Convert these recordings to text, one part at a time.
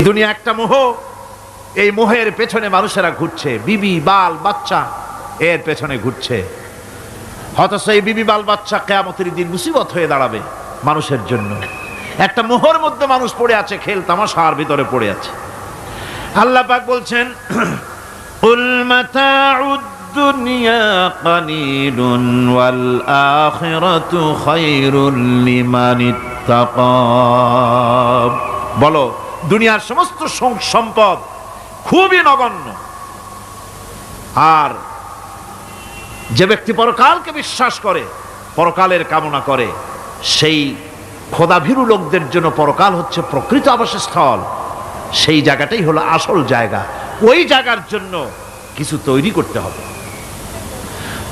দুনিয়া একটা মোহ, এই মোহের পেছনে মানুষেরা ঘুরছে, বিবি বাল বাচ্চা এর পেছনে ঘুরছে। অথচ এই বিবি বাল বাচ্চা কিয়ামতের দিন মুসিবত হয়ে দাঁড়াবে মানুষের জন্য। একটা মোহর মধ্যে মানুষ পড়ে আছে, খেল তামাশার ভিতরে পড়ে আছে। আল্লাহ পাক বলছেন, কুল মাতাউদ দুনিয়া কালিলুন ওয়াল আখিরাতু খায়রুল লিমান ইত্তাকা। বলো, দুনিয়ার সমস্ত সম্পদ খুবই নগণ্য, আর যে ব্যক্তি পরকালকে বিশ্বাস করে, পরকালের কামনা করে, সেই খোদাভীরু লোকদের জন্য পরকাল হচ্ছে প্রকৃত আবাসস্থল। সেই জায়গাটাই হলো আসল জায়গা। ওই জায়গার জন্য কিছু তৈরি করতে হবে।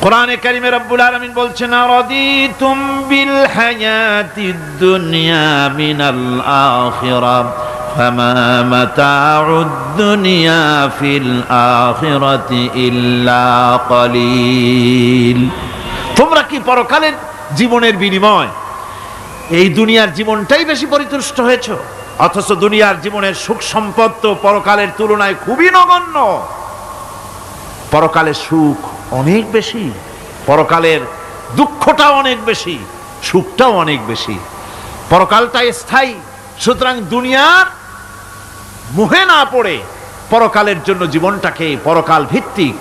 কোরআনে কারিমে রব্বুল আলামিন বলছেন, আরাদিতুম বিল হায়াতিদ দুনিয়া মিনাল আখিরাহ ফামা মাতাউদ দুনিয়া ফিল আখিরাতি ইল্লা কালিল। তোমরা কি পরকালের জীবনের বিনিময় এই দুনিয়ার জীবনটাই বেশি পরিতুষ্ট হয়েছো? অথচ দুনিয়ার জীবনের সুখ সম্পদ তো পরকালের তুলনায় খুবই নগণ্য। পরকালের সুখ অনেক বেশি, পরকালের দুঃখটাও অনেক বেশি, সুখটাও অনেক বেশি। পরকালটা স্থায়ী, সুতরাং দুনিয়ার মোহে না পড়ে পরকালের জন্য জীবনটাকে পরকাল ভিত্তিক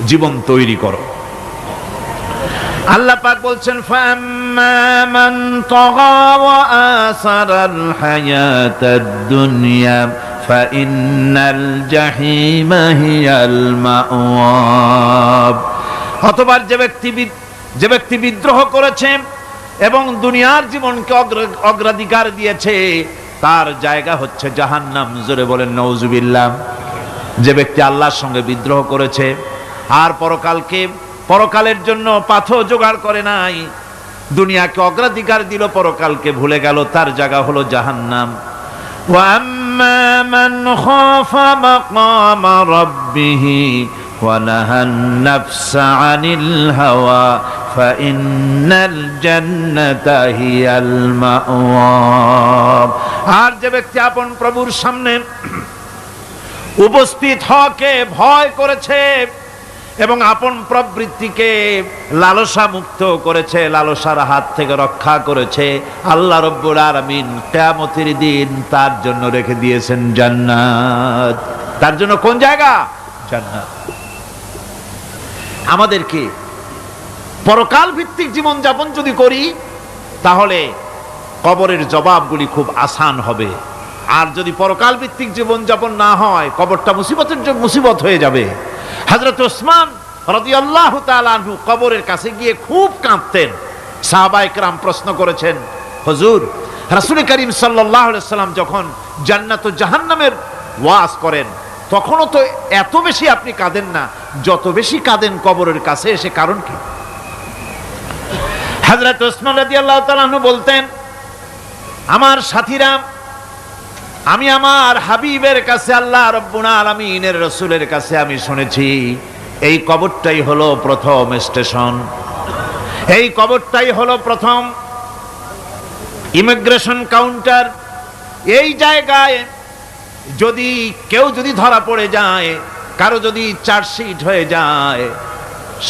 জীবন তৈরি করো। আল্লাহ পাক বলছেন, ফাম্মা মান তাগা ওয়া আসারাল হায়াতাদ দুনিয়া ফাইন্নাল জাহিমা হিয়াল মাওয়াব। অতঃপর যে ব্যক্তি বিদ্রোহ করেছে এবং দুনিয়ার জীবনকে অগ্রাধিকার দিয়েছে, তার জায়গা হচ্ছে জাহান্নাম। জোরে বলেন নাউজুবিল্লাহ। যে ব্যক্তি আল্লাহর সঙ্গে বিদ্রোহ করেছে আর পরকালের জন্য পাথর জোগাড় করে নাই, দুনিয়াকে অগ্রাধিকার দিল, পরকালকে ভুলে গেল, তার জায়গা হলো জাহান্নাম। ওয়া আম্মা মান খাফা মাকামা রাব্বিহি ওয়া নাহান নাফসা আনিল হাওয়া ফাইন্নাল জান্নাতা হিয়াল মাওয়া। আর যে ব্যক্তি আপন প্রভুর সামনে উপস্থিত হওয়াকে ভয় করেছে এবং আপন প্রবৃত্তিকে লালসা মুক্ত করেছে, লালসার হাত থেকে রক্ষা করেছে, আল্লাহ রব্বুল আলামিন কিয়ামতের দিন তার জন্য রেখে দিয়েছেন জান্নাত। তার জন্য কোন জায়গা? জান্নাত। আমাদেরকে পরকাল ভিত্তিক জীবন যাপন যদি করি, তাহলে কবরের জবাবগুলি খুব আসান হবে। আর যদি পরকাল ভিত্তিক জীবন যাপন না হয়, কবরটা মুসিবত হয়ে যাবে। হযরত ওসমান রাদিয়াল্লাহু তাআলা আনহু কবরের কাছে গিয়ে খুব কাঁদতেন। সাহাবায়ে কেরাম প্রশ্ন করেছেন, হুজুর, রাসূল করিম সাল্লাল্লাহু আলাইহি সাল্লাম যখন জান্নাত ও জাহান্নামের ওয়াজ করেন, তখনও তো এত বেশি আপনি কাঁদেন না, যত বেশি কাঁদেন কবরের কাছে এসে, কারণ কি? হযরত ওসমান রাদিয়াল্লাহু তাআলা আনহু বলতেন, আমার সাথীরা, আমি আমার হাবিবের কাছে, আল্লাহ রাব্বুল আলামিনের রাসূলের কাছে আমি শুনেছি, এই কবরটাই হলো প্রথম স্টেশন, এই কবরটাই হলো প্রথম ইমিগ্রেশন কাউন্টার। এই জায়গায় কেউ যদি ধরা পড়ে যায়, কারো যদি চার্জশিট হয়ে যায়,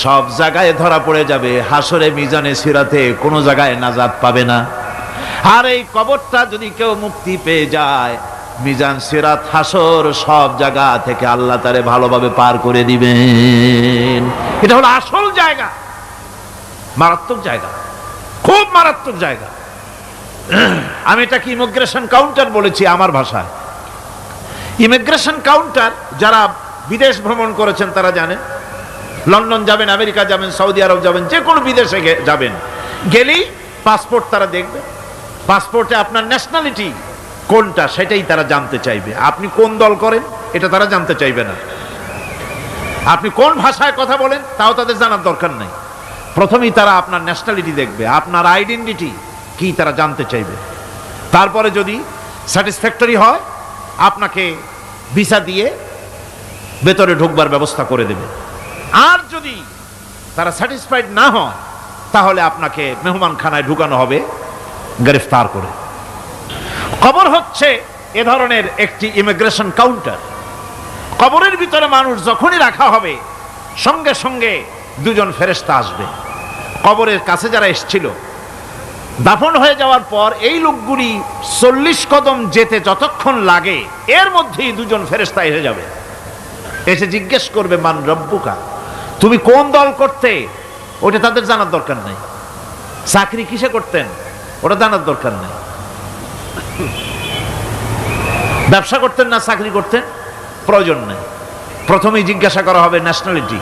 সব জায়গায় ধরা পড়ে যাবে। হাসরে মিজানে সিরাতে কোনো জায়গায় নাজাত পাবে না। আর এই কবরটা যদি কেউ মুক্তি পেয়ে যায়, মিজান সিরাত হাসর সব জায়গা থেকে আল্লাহ তারে ভালোভাবে পার করে দিবেন। এটা হলো আসল জায়গা, মারাত্মক জায়গা, খুব মারাত্মক জায়গা। আমি এটাকে ইমিগ্রেশন কাউন্টার বলেছি আমার ভাষায়। ইমিগ্রেশন কাউন্টার, যারা বিদেশ ভ্রমণ করেছেন তারা জানেন। লন্ডন যাবেন, আমেরিকা যাবেন, সৌদি আরব যাবেন, যে কোনো বিদেশে যাবেন, গেলেই পাসপোর্ট তারা দেখবে। পাসপোর্টে আপনার ন্যাশনালিটি কোনটা সেটাই তারা জানতে চাইবে। আপনি কোন দল করেন এটা তারা জানতে চাইবে না। আপনি কোন ভাষায় কথা বলেন তাও তাদের জানার দরকার নাই। প্রথমেই তারা আপনার ন্যাশনালিটি দেখবে, আপনার আইডেন্টিটি কি তারা জানতে চাইবে। তারপরে যদি স্যাটিসফ্যাক্টরি হয়, আপনাকে ভিসা দিয়ে ভেতরে ঢুকবার ব্যবস্থা করে দেবে। আর যদি তারা স্যাটিসফাইড না হয়, তাহলে আপনাকে মেহমানখানায় ঢুকানো হবে গ্রেফতার করে। কবর হচ্ছে এ ধরনের একটি ইমিগ্রেশন কাউন্টার। কবরের ভিতরে মানুষ যখনই রাখা হবে সঙ্গে সঙ্গে দুজন ফেরেশতা আসবে। কবরের কাছে যারা এসেছিল দাফন হয়ে যাওয়ার পর এই লোকগুলি 40 কদম যেতে যতক্ষণ লাগে এর মধ্যেই দুজন ফেরেশতা এসে যাবে, এসে জিজ্ঞেস করবে মান রব্বুকা, তুমি কোন দল করতে? ওটা তাদের জানার দরকার নাই। চাকরি কিসে করতেন ওটা জানার দরকার নাই। ব্যবসা করতেন না চাকরি করতেন প্রয়োজন নেই। প্রথমেই জিজ্ঞাসা করা হবে ন্যাশনালিটি,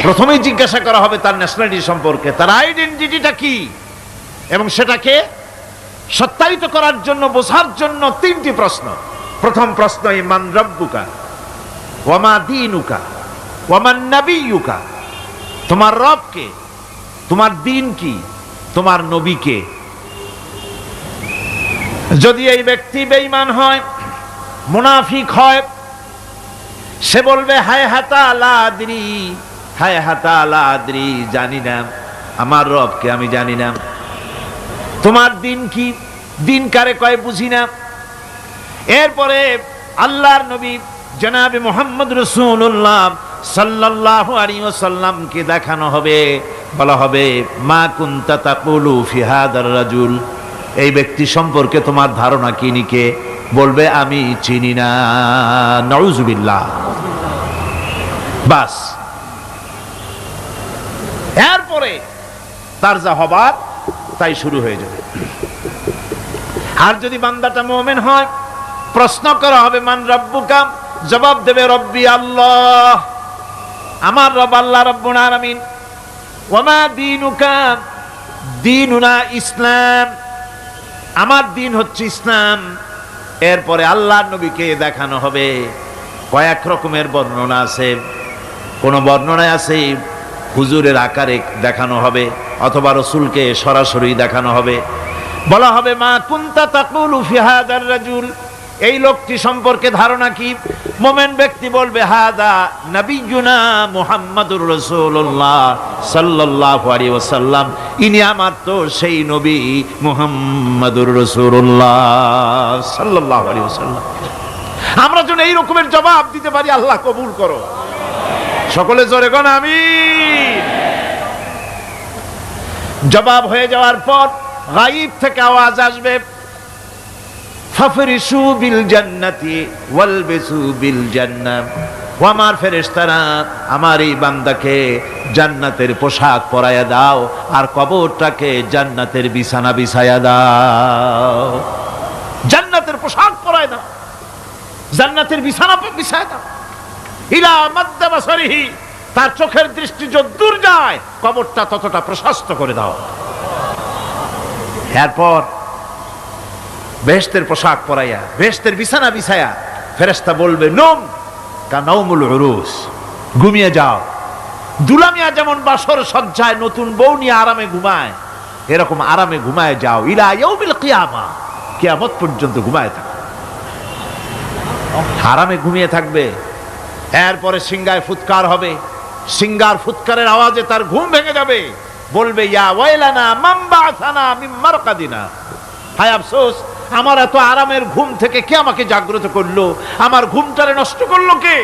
প্রথমেই জিজ্ঞাসা করা হবে তার ন্যাশনালিটি সম্পর্কে, তার আইডেন্টিটিটা কি, এবং সেটাকে সত্যায়িত করার জন্য বোঝার জন্য 3টি প্রশ্ন। প্রথম প্রশ্ন মান রব্বুকা ওয়া মা দীনুকা ওয়া মান নাবিয়ুকা, তোমার রব কে, তোমার দ্বীন কি, তোমার নবী কে। যদি এই ব্যক্তি বেঈমান হয়, মুনাফিক হয়, সে বলবে হায় হাতা লা আদরি, হায় হাতা লা আদরি, জানি না আমার রবকে, আমি জানি না। তোমার দিন কি, দিন কারে কয় বুঝি না। এরপরে আল্লাহর নবী জনাবে মুহাম্মদ রাসূলুল্লাহ সাল্লাল্লাহু আলাইহি ওয়াসাল্লামকে দেখানো হবে, বলা হবে মা কুনতা তাকুলু ফি হাদার রাজুল, এই ব্যক্তি সম্পর্কে তোমার ধারণা কি নিকে, বলবে আমি চিনি না। নাউযুবিল্লাহ। বাস, এরপরে তার যা হবার তাই শুরু হয়ে যাবে। আর যদি বান্দাটা মুমিন হয়, প্রশ্ন করা হবে মান রব্বুকা, জবাব দেবে রব্বি আল্লাহ, আমার রব আল্লাহ রাব্বুল আলামিন। ওয়া মা দীনুকা, দীনুনা ইসলাম, আমার দিন হচ্ছে ইসলাম। এরপরে আল্লাহর নবীকে দেখানো হবে। কয়েক রকমের বর্ণনা আছে, কোন বর্ণনায় আছে হুজুরের আকারে দেখানো হবে, অথবা রাসূলকে সরাসরি দেখানো হবে। বলা হবে মা কুনতা তাকুলু ফি হাদার রাজুল, এই লোকটি সম্পর্কে ধারণা কি। মুমিন ব্যক্তি বলবে হাদা নবিয়ুনা মুহাম্মাদুর রাসূলুল্লাহ সাল্লাল্লাহু আলাইহি ওয়াসাল্লাম, ইনি আমার তো সেই নবী মুহাম্মাদুর রাসূলুল্লাহ সাল্লাল্লাহু আলাইহি ওয়াসাল্লাম। আমরা যেন এই রকমের জবাব দিতে পারি, আল্লাহ কবুল করো। সকলে জোরে কোন আমিন। জবাব হয়ে যাওয়ার পর গায়ব থেকে আওয়াজ আসবে ফাফরিশু বিল জান্নাতি ওয়ালবিসু বিল জান্নাহ, ও আমার ফেরেশতারা আমার এই বান্দাকে জান্নাতের পোশাক পরায়া দাও আর কবরটাকে জান্নাতের বিছানা বিছায়া দাও। জান্নাতের পোশাক পরায়া দাও, জান্নাতের বিছানা বিছায়া দাও। ইলা মাদ্দা বাসারিহি, তার চোখের দৃষ্টি যতদূর যায় কবরটা ততটা প্রশস্ত করে দাও। এরপর বেহেশতের পোশাক পরাইয়া বেহেশতের বিছানা বিছায়া ফেরেশতা বলবে নম কানাউমুল উরুস, ঘুমিয়ে যাও। দুলামিয়া যেমন বাসর সজ্জায় নতুন বউ নিয়ে আরামে ঘুমায়, এরকম আরামে ঘুমায় যাও। ইলা ইয়াউমিল কিয়ামা, কিয়ামত পর্যন্ত ঘুমায় থাকো, আরামে ঘুমিয়ে থাকবে। এরপরে সিংগায় ফুৎকার হবে, সিংগার ফুৎকারের আওয়াজে তার ঘুম ভেঙে যাবে। বলবে ইয়া ওয়াইলানা মান বা'সানা মিন মারকাদিনা, হায় আফসোস, আমার এত আরামের ঘুম থেকে কে আমাকে জাগ্রত করলো, আমার ঘুমটারে নষ্ট করলো কে।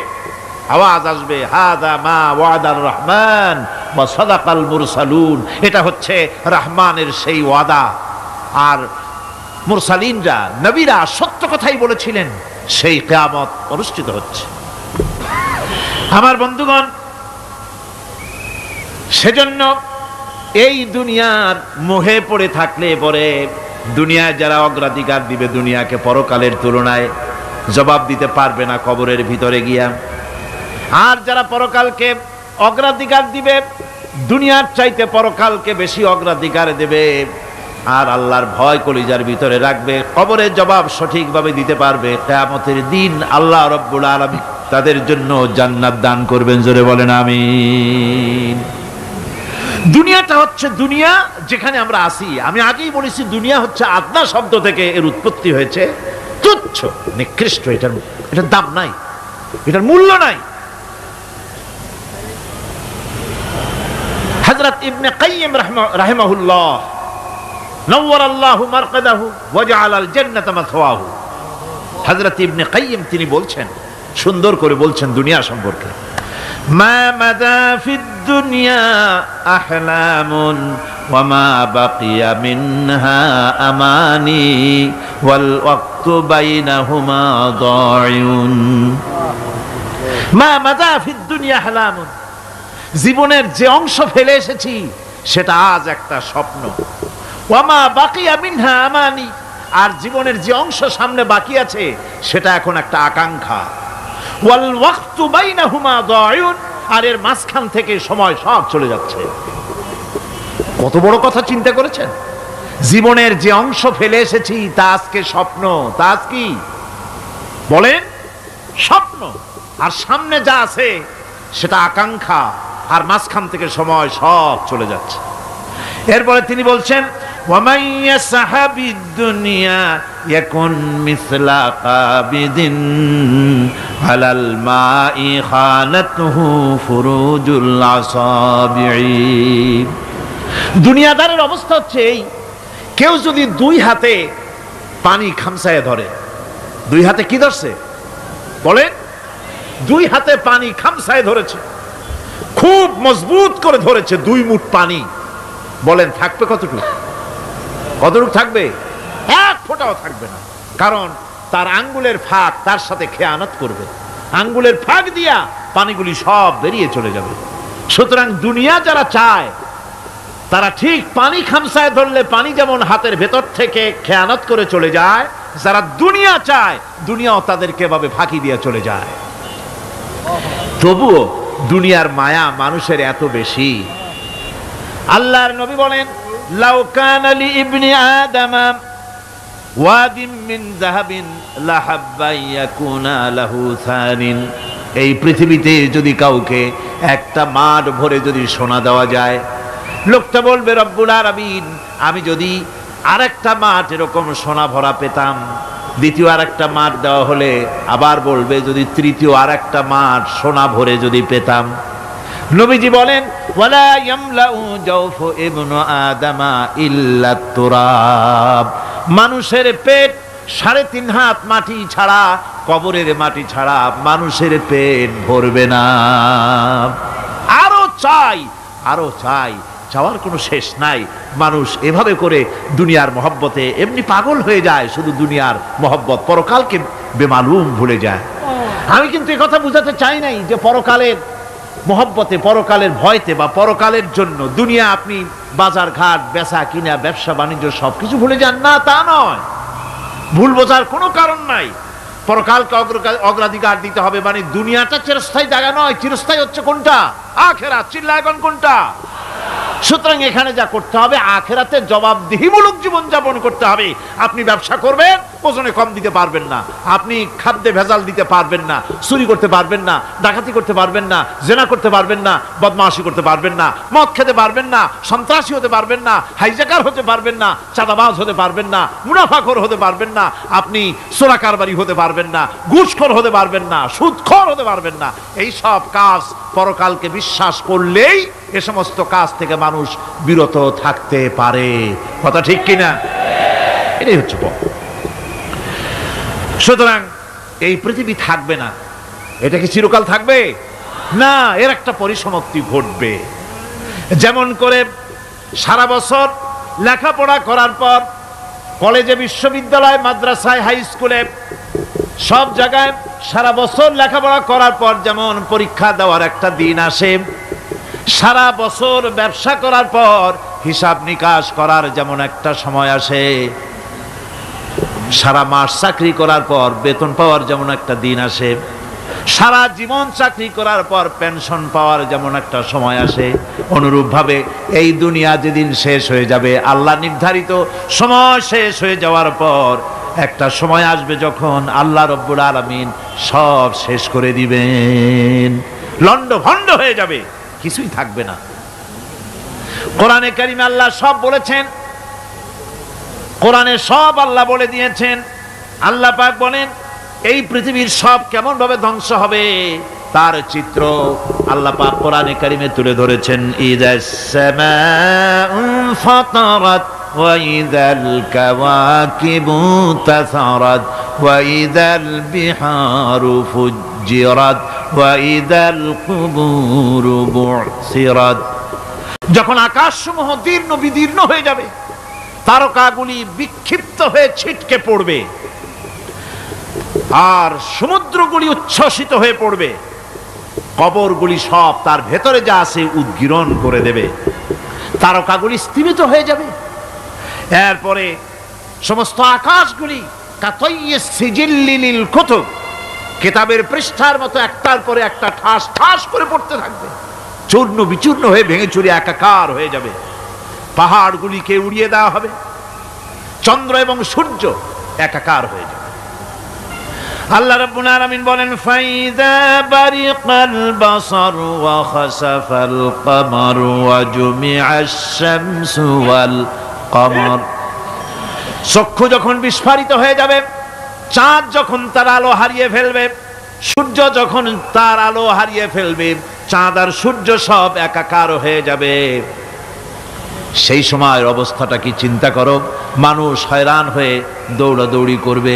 আওয়াজ আসবে হাদা মা ওয়াদার রহমান ওয়া সাদাকাল মুরসালুন, এটা হচ্ছে রহমানের সেই ওয়াদা, আর মুরসালিনরা নবীরা সত্য কথাই বলেছিলেন, সেই কিয়ামত অনুষ্ঠিত হচ্ছে। আমার বন্ধুগণ, সেজন্য এই দুনিয়ার মোহে পড়ে থাকলে পরে দুনিয়ায় যারা অগ্রাধিকার দিবে দুনিয়াকে পরকালের তুলনায়, জবাব দিতে পারবে না কবরের ভিতরে গিয়া। আর যারা পরকালকে অগ্রাধিকার দিবে, দুনিয়ার চাইতে পরকালকে বেশি অগ্রাধিকার দেবে, আর আল্লাহর ভয় কলিজার ভিতরে রাখবে, কবরের জবাব সঠিকভাবে দিতে পারবে, কিয়ামতের দিন আল্লাহ রাব্বুল আলামিন তাদের জন্য জান্নাত দান করবেন। জোরে বলেন আমিন। দুনিয়াটা হচ্ছে দুনিয়া যেখানে আমরা আছি। আমি আগেই বলেছি দুনিয়া হচ্ছে আদনা শব্দ থেকে এর উৎপত্তি হয়েছে, তুচ্ছ নিকৃষ্ট, এটার দাম নাই, এটার মূল্য নাই। হযরত ইবনে কাইয়িম রাহিমাহুল্লাহ নাওয়ারাল্লাহু মারকাদাহু ওয়া জাআলাল জান্নাতা মাথওয়াহু। হযরত ইবনে কাইয়্যিম তিনি বলছেন, সুন্দর করে বলছেন দুনিয়া সম্পর্কে, মা মাদা ফিদ দুনিয়া আহলামুন ওয়া মা বাকিয়া মিনহা আমানি ওয়াল ওয়াক্তু বাইনাহুমা দায়ুন। মা মাদা ফিদ দুনিয়া আহলামুন, জীবনের যে অংশ ফেলে এসেছি সেটা আজ একটা স্বপ্ন। ওয়া মা বাকিয়া মিনহা আমানি, আর জীবনের যে অংশ সামনে বাকি আছে সেটা এখন একটা আকাঙ্ক্ষা। ওয়াল ওয়াক্তু বাইনাহুমা দায়ুন, আর এর মাঝখান থেকে সময় সব চলে যাচ্ছে। কত বড় কথা চিন্তা করেছেন? জীবনের যে অংশ ফেলে এসেছি তা আজকে স্বপ্ন, তা আজ কি বলেন? স্বপ্ন। আর সামনে যা আছে সেটা আকাঙ্ক্ষা, আর মাঝখান থেকে সময় সব চলে যাচ্ছে। এরপরে তিনি বলছেন, ওয়ামান ইয়াসহাবিদ দুনিয়া ইয়াকুন মিসলা কাবিদিন আলাল মাই খানাতুহু ফুরুজুল আসাবিঈ। দুনিয়াদারের অবস্থা হচ্ছে এই, কেউ যদি দুই হাতে পানি খামসায় ধরে, দুই হাতে কি ধরছে বলেন? দুই হাতে পানি খামসায় ধরেছে, খুব মজবুত করে ধরেছে, দুই মুঠ পানি। বলেন থাকবে কতটুকু? কতটুকু থাকবে? এক ফোঁটাও থাকবে না, কারণ তার আঙ্গুলের ফাঁক তার সাথে খেয়ানত করবে, আঙ্গুলের ফাঁক দিয়া পানিগুলি সব বেরিয়ে চলে যাবে। সুতরাং দুনিয়া যারা চায় তারা ঠিক পানি খামসায় ধরলে পানি যেমন হাতের ভেতর থেকে খেয়ানত করে চলে যায়, যারা দুনিয়া চায় দুনিয়াও তাদেরকে এভাবে ফাঁকি দিয়ে চলে যায়। তবুও দুনিয়ার মায়া মানুষের এত বেশি। আল্লাহর নবী বলেন, লাউ কানা লি ইবনি আদম ওয়াদিম মিন যাহাবিন লাহাব্বা ইয়াকুনা লাহু থানিন। এই পৃথিবীতে যদি কাউকে একটা মাঠ ভরে যদি সোনা দেওয়া যায়, লোকটা বলবে রব্বুল আলামিন, আমি যদি আরেকটা মাঠ এরকম সোনা ভরা পেতাম। দ্বিতীয় আরেকটা মাঠ দেওয়া হলে আবার বলবে যদি তৃতীয় আরেকটা মাঠ সোনা ভরে যদি পেতাম। নবীজি বলেন, ওয়ালা ইয়ামলাউ জাওফু ইবনু আদামা ইল্লা তুরাব। মানুষের পেট 3.5 হাত মাটি ছাড়া, কবরের মাটি ছাড়া মানুষের পেট ভরবে না। আরো চাই, আরো চাই, চাওয়ার কোনো শেষ নাই। মানুষ এভাবে করে দুনিয়ার মহব্বতে এমনি পাগল হয়ে যায়, শুধু দুনিয়ার মহব্বত, পরকালকে বেমালুম ভুলে যায়। আমি কিন্তু এই কথা বুঝাতে চাই নাই যে পরকালের মহব্বতে, পরকালের ভয়তে বা পরকালের জন্য দুনিয়া আপনি বাজার ঘাট, বেচা কিনা, ব্যবসা বাণিজ্য সবকিছু ভুলে যান, না তা নয়। ভুল বোঝার কোনো কারণ নাই। পরকালকে অগ্রাধিকার দিতে হবে, মানে দুনিয়াটা চিরস্থায়ী জায়গা নয়। চিরস্থায়ী হচ্ছে কোনটা? আখিরাত। চিল্লা এখন কোনটা? সুতরাং এখানে যা করতে হবে, আখিরাতে জবাবদিহিমূলক জীবন যাপন করতে হবে। আপনি ব্যবসা করবেন, ওজনে কম দিতে পারবেন না। আপনি খাদ্যে ভেজাল দিতে পারবেন না, চুরি করতে পারবেন না, ডাকাতি করতে পারবেন না, জেনা করতে পারবেন না, বদমাশি করতে পারবেন না, মদ খেতে পারবেন না, সন্ত্রাসী হতে পারবেন না, হাইজ্যাকার হতে পারবেন না, চাঁদাবাজ হতে পারবেন না, মুনাফাখোর হতে পারবেন না, আপনি চোরা কারবারি হতে পারবেন না, ঘুষখোর হতে পারবেন না, সুদখোর হতে পারবেন না। এই সব কাজ পরকালকে বিশ্বাস করলেই এ সমস্ত কাজ থেকে মানুষ বিরত থাকতে পারে। কথা ঠিক কিনা? এটাই হচ্ছে পথ। সুতরাং এই পৃথিবী থাকবে না, এটা কি চিরকাল থাকবে না? এর একটা পরিসমাপ্তি ঘটবে। যেমন করে সারা বছর লেখাপড়া করার পর কলেজে, বিশ্ববিদ্যালয়, মাদ্রাসায়, হাই স্কুলে, সব জায়গায় সারা বছর লেখাপড়া করার পর যেমন পরীক্ষা দেওয়ার একটা দিন আসে, সারা বছর ব্যবসা করার পর হিসাব নিকাশ করার যেমন একটা সময় আসে, সারা মাস চাকরি করার পর বেতন পাওয়ার যেমন একটা দিন আসে, সারা জীবন চাকরি করার পর পেনশন পাওয়ার যেমন একটা সময় আসে, অনুরূপভাবে এই দুনিয়া যেদিন শেষ হয়ে যাবে, আল্লাহ নির্ধারিত সময় শেষ হয়ে যাওয়ার পর একটা সময় আসবে যখন আল্লাহ রব্বুল আলামিন সব শেষ করে দিবেন, লন্ডভন্ড হয়ে যাবে, কিছুই থাকবে না। কোরআনে কারিমে আল্লাহ সব বলেছেন, কোরআনে সব আল্লাহ বলে দিয়েছেন। আল্লাহ পাক বলেন এই পৃথিবীর সব কেমন ভাবে ধ্বংস হবে তার চিত্র আল্লাহ পাক কোরআনে কারিমে তুলে ধরেছেন। ইযাস সামাউ ফাতারাত وإذا الكواكب انتثرت وإذا البحار فجرت وإذا القبور بعثرت। যখন আকাশসমূহ দীর্ণ বিদীর্ণ হয়ে যাবে, তারকাগুলি বিক্ষিপ্ত হয়ে ছিটকে পড়বে, আর সমুদ্রগুলি উচ্ছ্বসিত হয়ে পড়বে, কবরগুলি সব তার ভেতরে যা আছে উদ্গীরণ করে দেবে, তারকাগুলি স্থিমিত হয়ে যাবে। এরপরে সমস্ত আকাশগুলি কাতাইয়িস সিজিল্লিল কুতুব, কিতাবের পৃষ্ঠার মতো একটার পরে একটা ঠাস ঠাস করে পড়তে থাকবে, চূর্ণ বিচূর্ণ হয়ে ভেঙে চুরে একাকার হয়ে যাবে। পাহাড়গুলিকে উড়িয়ে দেওয়া হবে, চন্দ্র এবং সূর্য একাকার হয়ে যাবে। আল্লাহ রাব্বুল আলামিন বলেন, ফাইযা বারিকাল বাসার ওয়া খাসাফাল কমার ওয়া জুমিআশ শামসু ওয়াল কমর। চক্ষু যখন বিস্ফারিত হয়ে যাবে, চাঁদ যখন তার আলো হারিয়ে ফেলবে, সূর্য যখন তার আলো হারিয়ে ফেলবে, চাঁদ আর সূর্য সব একাকার হয়ে যাবে, সেই সময়ের অবস্থাটা কি চিন্তা করো। মানুষ হয়রান হয়ে দৌড়াদৌড়ি করবে।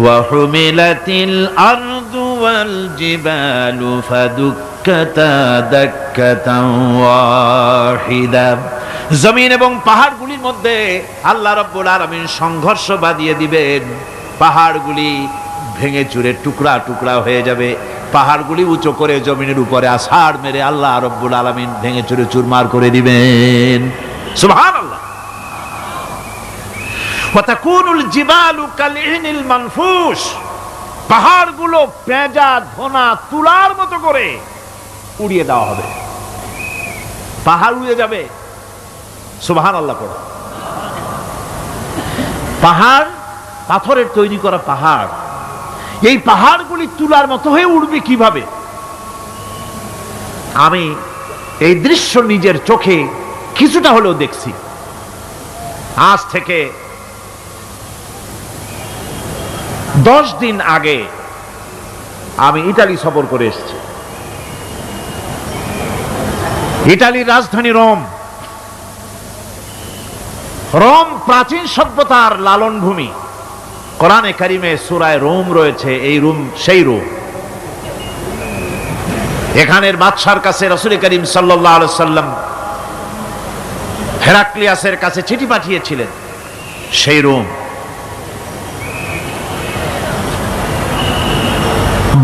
ওয়াহুমিলাতিল আরদু ওয়াল জিবালু ফাদুক্কাতা দাক্কাতান ওয়াহিদা। জমিন এবং পাহাড়গুলির মধ্যে আল্লাহ রাব্বুল আলামিন সংঘর্ষ বাঁধিয়ে দিবেন, পাহাড়গুলি ভেঙে চুরে টুকরা টুকরা হয়ে যাবে, পাহাড়গুলি উঁচু করে জমিনের উপরে আছাড় মেরে আল্লাহ রাব্বুল আলামিন ভেঙে চুরে চুরমার করে দিবেন। সুবহানাল্লাহ। ওয়া তাকুনুল জিবালু কালইনিল মানফুস, পাহাড়গুলো পেঁজা ধোনা তুলার মতো করে উড়িয়ে দেওয়া হবে, পাহাড় উড়ে যাবে। সুবহানাল্লাহ পড়ো। পাহাড় পাথরের তৈরি করা পাহাড়, এই পাহাড়গুলি তুলার মতো হয়ে উড়বে কিভাবে? আমি এই দৃশ্য নিজের চোখে কিছুটা হলেও দেখছি। আজ থেকে 10 দিন আগে আমি ইতালি সফর করে এসেছি। ইতালির রাজধানী রোম। রোম প্রাচীন সভ্যতার লালন ভূমি। কোরআনে কারিমে সূরায়ে রোম রয়েছে, এই রোম সেই রোম। এখানের বাদশার কাছে রাসূল করিম সাল্লাল্লাহু আলাইহি সাল্লাম হেরাক্লিয়াসের কাছে চিঠি পাঠিয়েছিলেন, সেই রোম।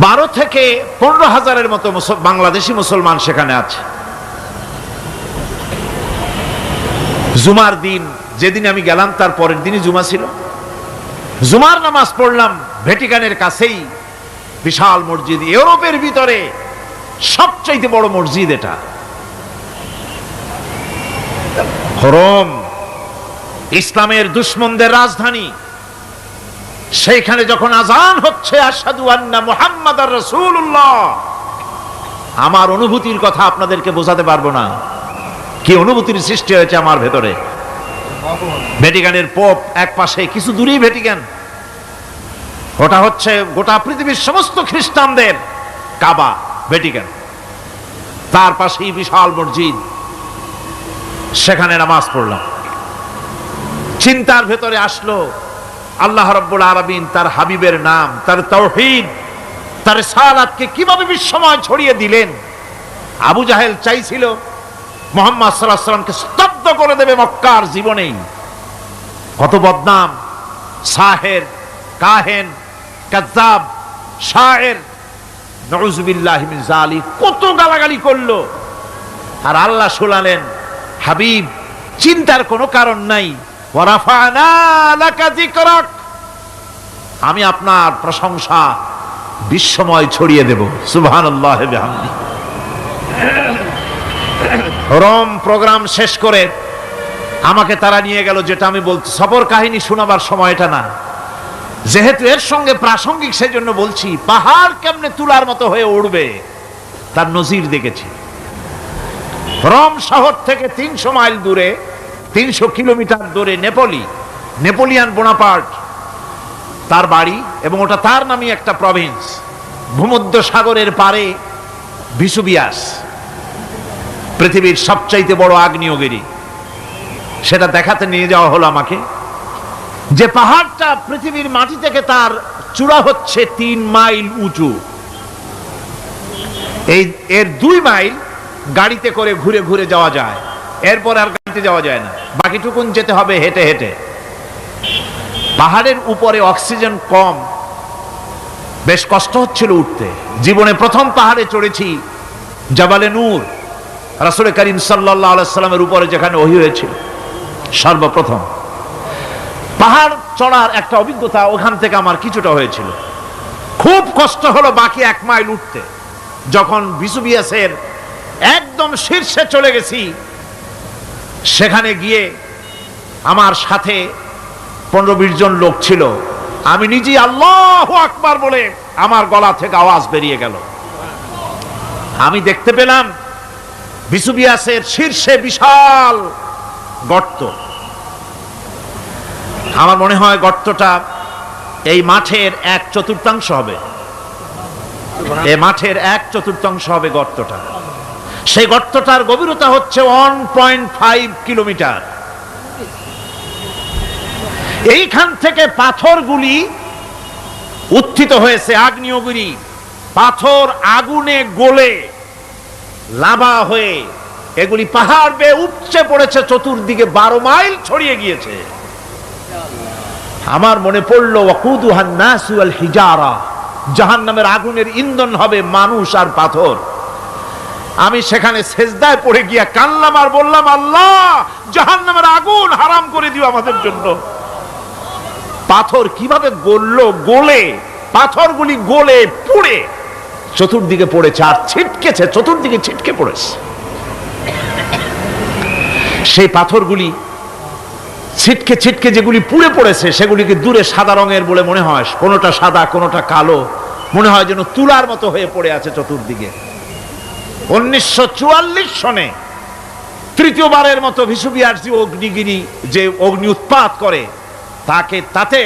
12 থেকে 15,000-এর মতো বাংলাদেশি মুসলমান সেখানে আছে। জুমার দিন, যেদিন আমি গেলাম তার পরের দিনই জুমা ছিল। জুমার নামাজ পড়লাম ভ্যাটিকানের কাছেই বিশাল মসজিদ, ইউরোপের ভিতরে সবচাইতে বড় মসজিদ এটা। রোম ইসলামের দুশমনদের রাজধানী। সেইখানে যখন আযান হচ্ছে আশহাদু আন্না মুহাম্মাদার রাসূলুল্লাহ, আমার অনুভূতির কথা আপনাদেরকে বোঝাতে পারবো না, কি অনুভূতির সৃষ্টি হয়েছে আমার ভেতরে। ভ্যাটিকানের পোপ এক পাশে, কিছু দূরেই ভ্যাটিকান, ওটা হচ্ছে গোটা পৃথিবীর সমস্ত খ্রিস্টানদের কাবা, ভ্যাটিকান। তার পাশেই বিশাল মসজিদ, সেখানে নামাজ পড়লাম। চিন্তার ভেতরে আসলো আল্লাহ রাব্বুল আলামিন তার হাবিবের নাম, তার তাওহীদ, তার রিসালাতকে কিভাবে বিশ্বময় ছড়িয়ে দিলেন। আবু জাহেল চাইছিল মুহাম্মদ সাল্লাল্লাহু আলাইহি ওয়াসাল্লামকে স্তব্ধ করে দেবে মক্কার জীবনেই। কত বদনাম, সাহের, কাহেন, কাযযাব, শায়ের, নাউযুবিল্লাহি মিন যালিক, কত গালাগালি করলো। আর আল্লাহ শুনালেন, হাবিব চিন্তার কোনো কারণ নাই, ওয়া রাফা'না লাকা যিকরাক, আমি আপনার প্রশংসা বিশ্বময় ছড়িয়ে দেব। সুবহানাল্লাহি ওয়া বিহামদিহি। রোম প্রোগ্রাম শেষ করে আমাকে তারা নিয়ে গেল, যেটা আমি বলছি সফর কাহিনী শোনাবার সময় এটা না, যেহেতু এর সঙ্গে প্রাসঙ্গিক সেজন্য বলছি। পাহাড় কেমনে তুলার মতো হয়ে উড়বে তার নজির দেখেছি। রোম শহর থেকে 300 মাইল দূরে, 300 কিলোমিটার দূরে নেপোলি, নেপোলিয়ান বোনাপার্ট তার বাড়ি, এবং ওটা তার নামে একটা প্রভিন্স। ভূমধ্য সাগরের পারে ভিসুবিয়াস, পৃথিবীর সবচাইতে বড় আগ্নেয়গিরি। সেটা দেখাতে নিয়ে যাওয়া হলো আমাকে, যে পাহাড়টা পৃথিবীর মাটি থেকে তার চূড়া হচ্ছে 3 মাইল উঁচু। এর 2 মাইল গাড়িতে করে ঘুরে ঘুরে যাওয়া যায়, এরপর আর গাড়িতে যাওয়া যায় না, বাকিটুকুন যেতে হবে হেঁটে হেঁটে। পাহাড়ের উপরে অক্সিজেন কম, বেশ কষ্ট হচ্ছিল উঠতে। জীবনে প্রথম পাহাড়ে চড়েছি জাবালে নূর, রাসূল করিম সাল্লাল্লাহু আলাইহি সাল্লামের উপরে যেখানে ওহী হয়েছিল সর্বপ্রথম। পাহাড় চড়ার একটা অভিজ্ঞতা ওখান থেকে আমার কিছুটা হয়েছিল। খুব কষ্ট হলো বাকি 1 মাইল উঠতে। যখন বিসুবিয়াসের একদম শীর্ষে চলে গেছি, সেখানে গিয়ে আমার সাথে 15-20 জন লোক ছিল। আমি নিজেই আল্লাহু আকবার বলে আমার গলা থেকে আওয়াজ বেরিয়ে গেল। আমি দেখতে পেলাম বিসুবিয়াসের শীর্ষে বিশাল গর্ত। আমার মনে হয় গর্তটা এই মাঠের 1/4 হবে, এই মাঠের 1/4 হবে গর্তটা। সেই গর্তটার গভীরতা হচ্ছে 1.5 কিলোমিটার। এইখান থেকে পাথরগুলি উত্থিত হয়েছে, আগ্নেয়গিরি পাথর আগুনে গলে লাভা হয়ে এগুলি পাহাড় বেয়ে উপচে পড়েছে, চতুর্দিকে 12 মাইল ছড়িয়ে গিয়েছে। আমার মনে পড়লো ওয়াকুদুহান নাসু ওয়াল হিজারা, জাহান্নামের আগুনের ইন্ধন হবে মানুষ আর পাথর। আমি সেখানে সেজদায় পড়ে গিয়া কানলাম আর বললাম, আল্লাহ জাহান্নামের আগুন হারাম করে দিও আমাদের জন্য। পাথর কিভাবে গললো, গলে পাথরগুলি গলে পুড়ে চতুর্দিকে পড়েছে আর ছিটকেছে, চতুর্দিকে ছিটকে পড়েছে। সেই পাথরগুলি ছিটকে ছিটকে যেগুলি পুড়ে পড়েছে সেগুলিকে দূরে সাদা রঙের বলে মনে হয়, কোনোটা সাদা কোনোটা কালো, মনে হয় যেন তুলার মতো হয়ে পড়ে আছে চতুর্দিকে। 1944 সনে তৃতীয়বারের মতো ভেসুভিয়াস অগ্নিগিরি যে অগ্নি উৎপাত করে, তাতে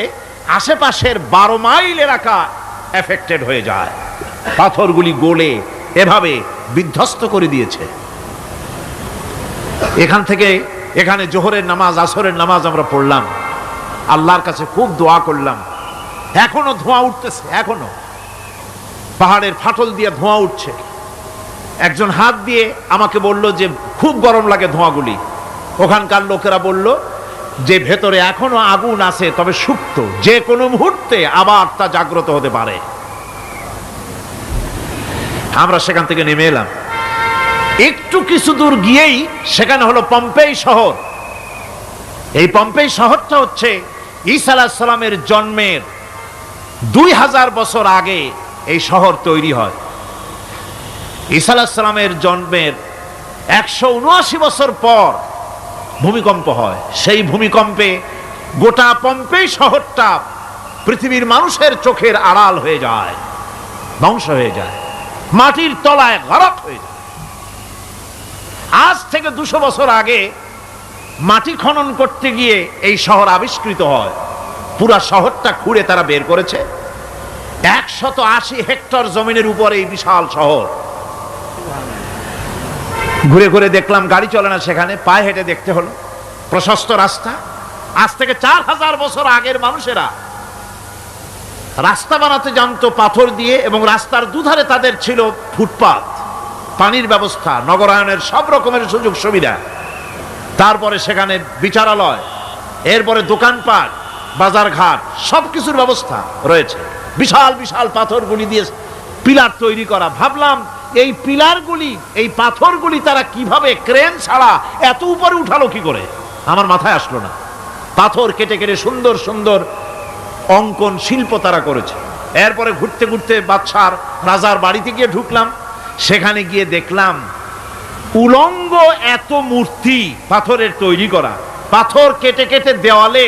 আশেপাশের 12 মাইল এলাকা এফেক্টেড হয়ে যায়। পাথরগুলি গলে এভাবে বিধ্বস্ত করে দিয়েছে। এখান থেকে এখানে জোহরের নামাজ, আসরের নামাজ আমরা পড়লাম, আল্লাহর কাছে খুব দোয়া করলাম। এখনো ধোঁয়া উঠতেছে, এখনো পাহাড়ের ফাটল দিয়ে ধোঁয়া উঠছে। একজন হাত দিয়ে আমাকে বলল যে খুব গরম লাগে ধোঁয়াগুলি। ওখানকার লোকেরা বলল যে ভেতরে এখনো আগুন আছে, তবে সুপ্ত, যে কোনো মুহূর্তে আবার তা জাগ্রত হতে পারে। আমরা সেখান থেকে নেমে এলাম। একটু কিছু দূর গিয়েই সেখানে হলো পম্পেই শহর। এই পম্পেই শহরটা হচ্ছে ঈসা আলাইহিস সালামের জন্মের 2000 বছর আগে এই শহর তৈরি হয়। ঈসা আলাইহিস সালামের জন্মের 179 বছর পর ভূমিকম্প হয়। সেই ভূমিকম্পে গোটা পম্পেই শহরটা পৃথিবীর মানুষের চোখের আড়াল হয়ে যায়, ধ্বংস হয়ে যায়, মাটির তলায় গরক হয়ে যায়। আজ থেকে 200 বছর আগে মাটি খনন করতে গিয়ে এই শহর আবিষ্কৃত হয়। পুরা শহরটা খুঁড়ে তারা বের করেছে। 180 হেক্টর জমিনের উপরে এই বিশাল শহর। ঘুরে ঘুরে দেখলাম, গাড়ি চলে না সেখানে, পায়ে হেঁটে দেখতে হলো। প্রশস্ত রাস্তা। আজ থেকে 4000 বছর আগের মানুষেরা রাস্তা বানাতে জানতো পাথর দিয়ে, এবং রাস্তার দুধারে তাদের ছিল ফুটপাত, পানির ব্যবস্থা, নগরায়নের সব রকমের সুযোগ সুবিধা। তারপরে সেখানে বিচারালয়, এরপরে দোকানপাট, বাজারঘাট, সবকিছুর ব্যবস্থা রয়েছে। বিশাল বিশাল পাথরগুলি দিয়ে পিলার তৈরি করা। ভাবলাম এই পিলারগুলি, এই পাথরগুলি তারা কিভাবে ক্রেন ছাড়া এত উপরে উঠালো কি করে, আমার মাথায় আসলো না। পাথর কেটে কেটে সুন্দর সুন্দর অঙ্কন শিল্প তারা করেছে। এরপরে ঘুরতে ঘুরতে বাদশার রাজার বাড়িতে গিয়ে ঢুকলাম। সেখানে গিয়ে দেখলাম উলঙ্গ এত মূর্তি পাথরের তৈরি করা। পাথর কেটে কেটে দেওয়ালে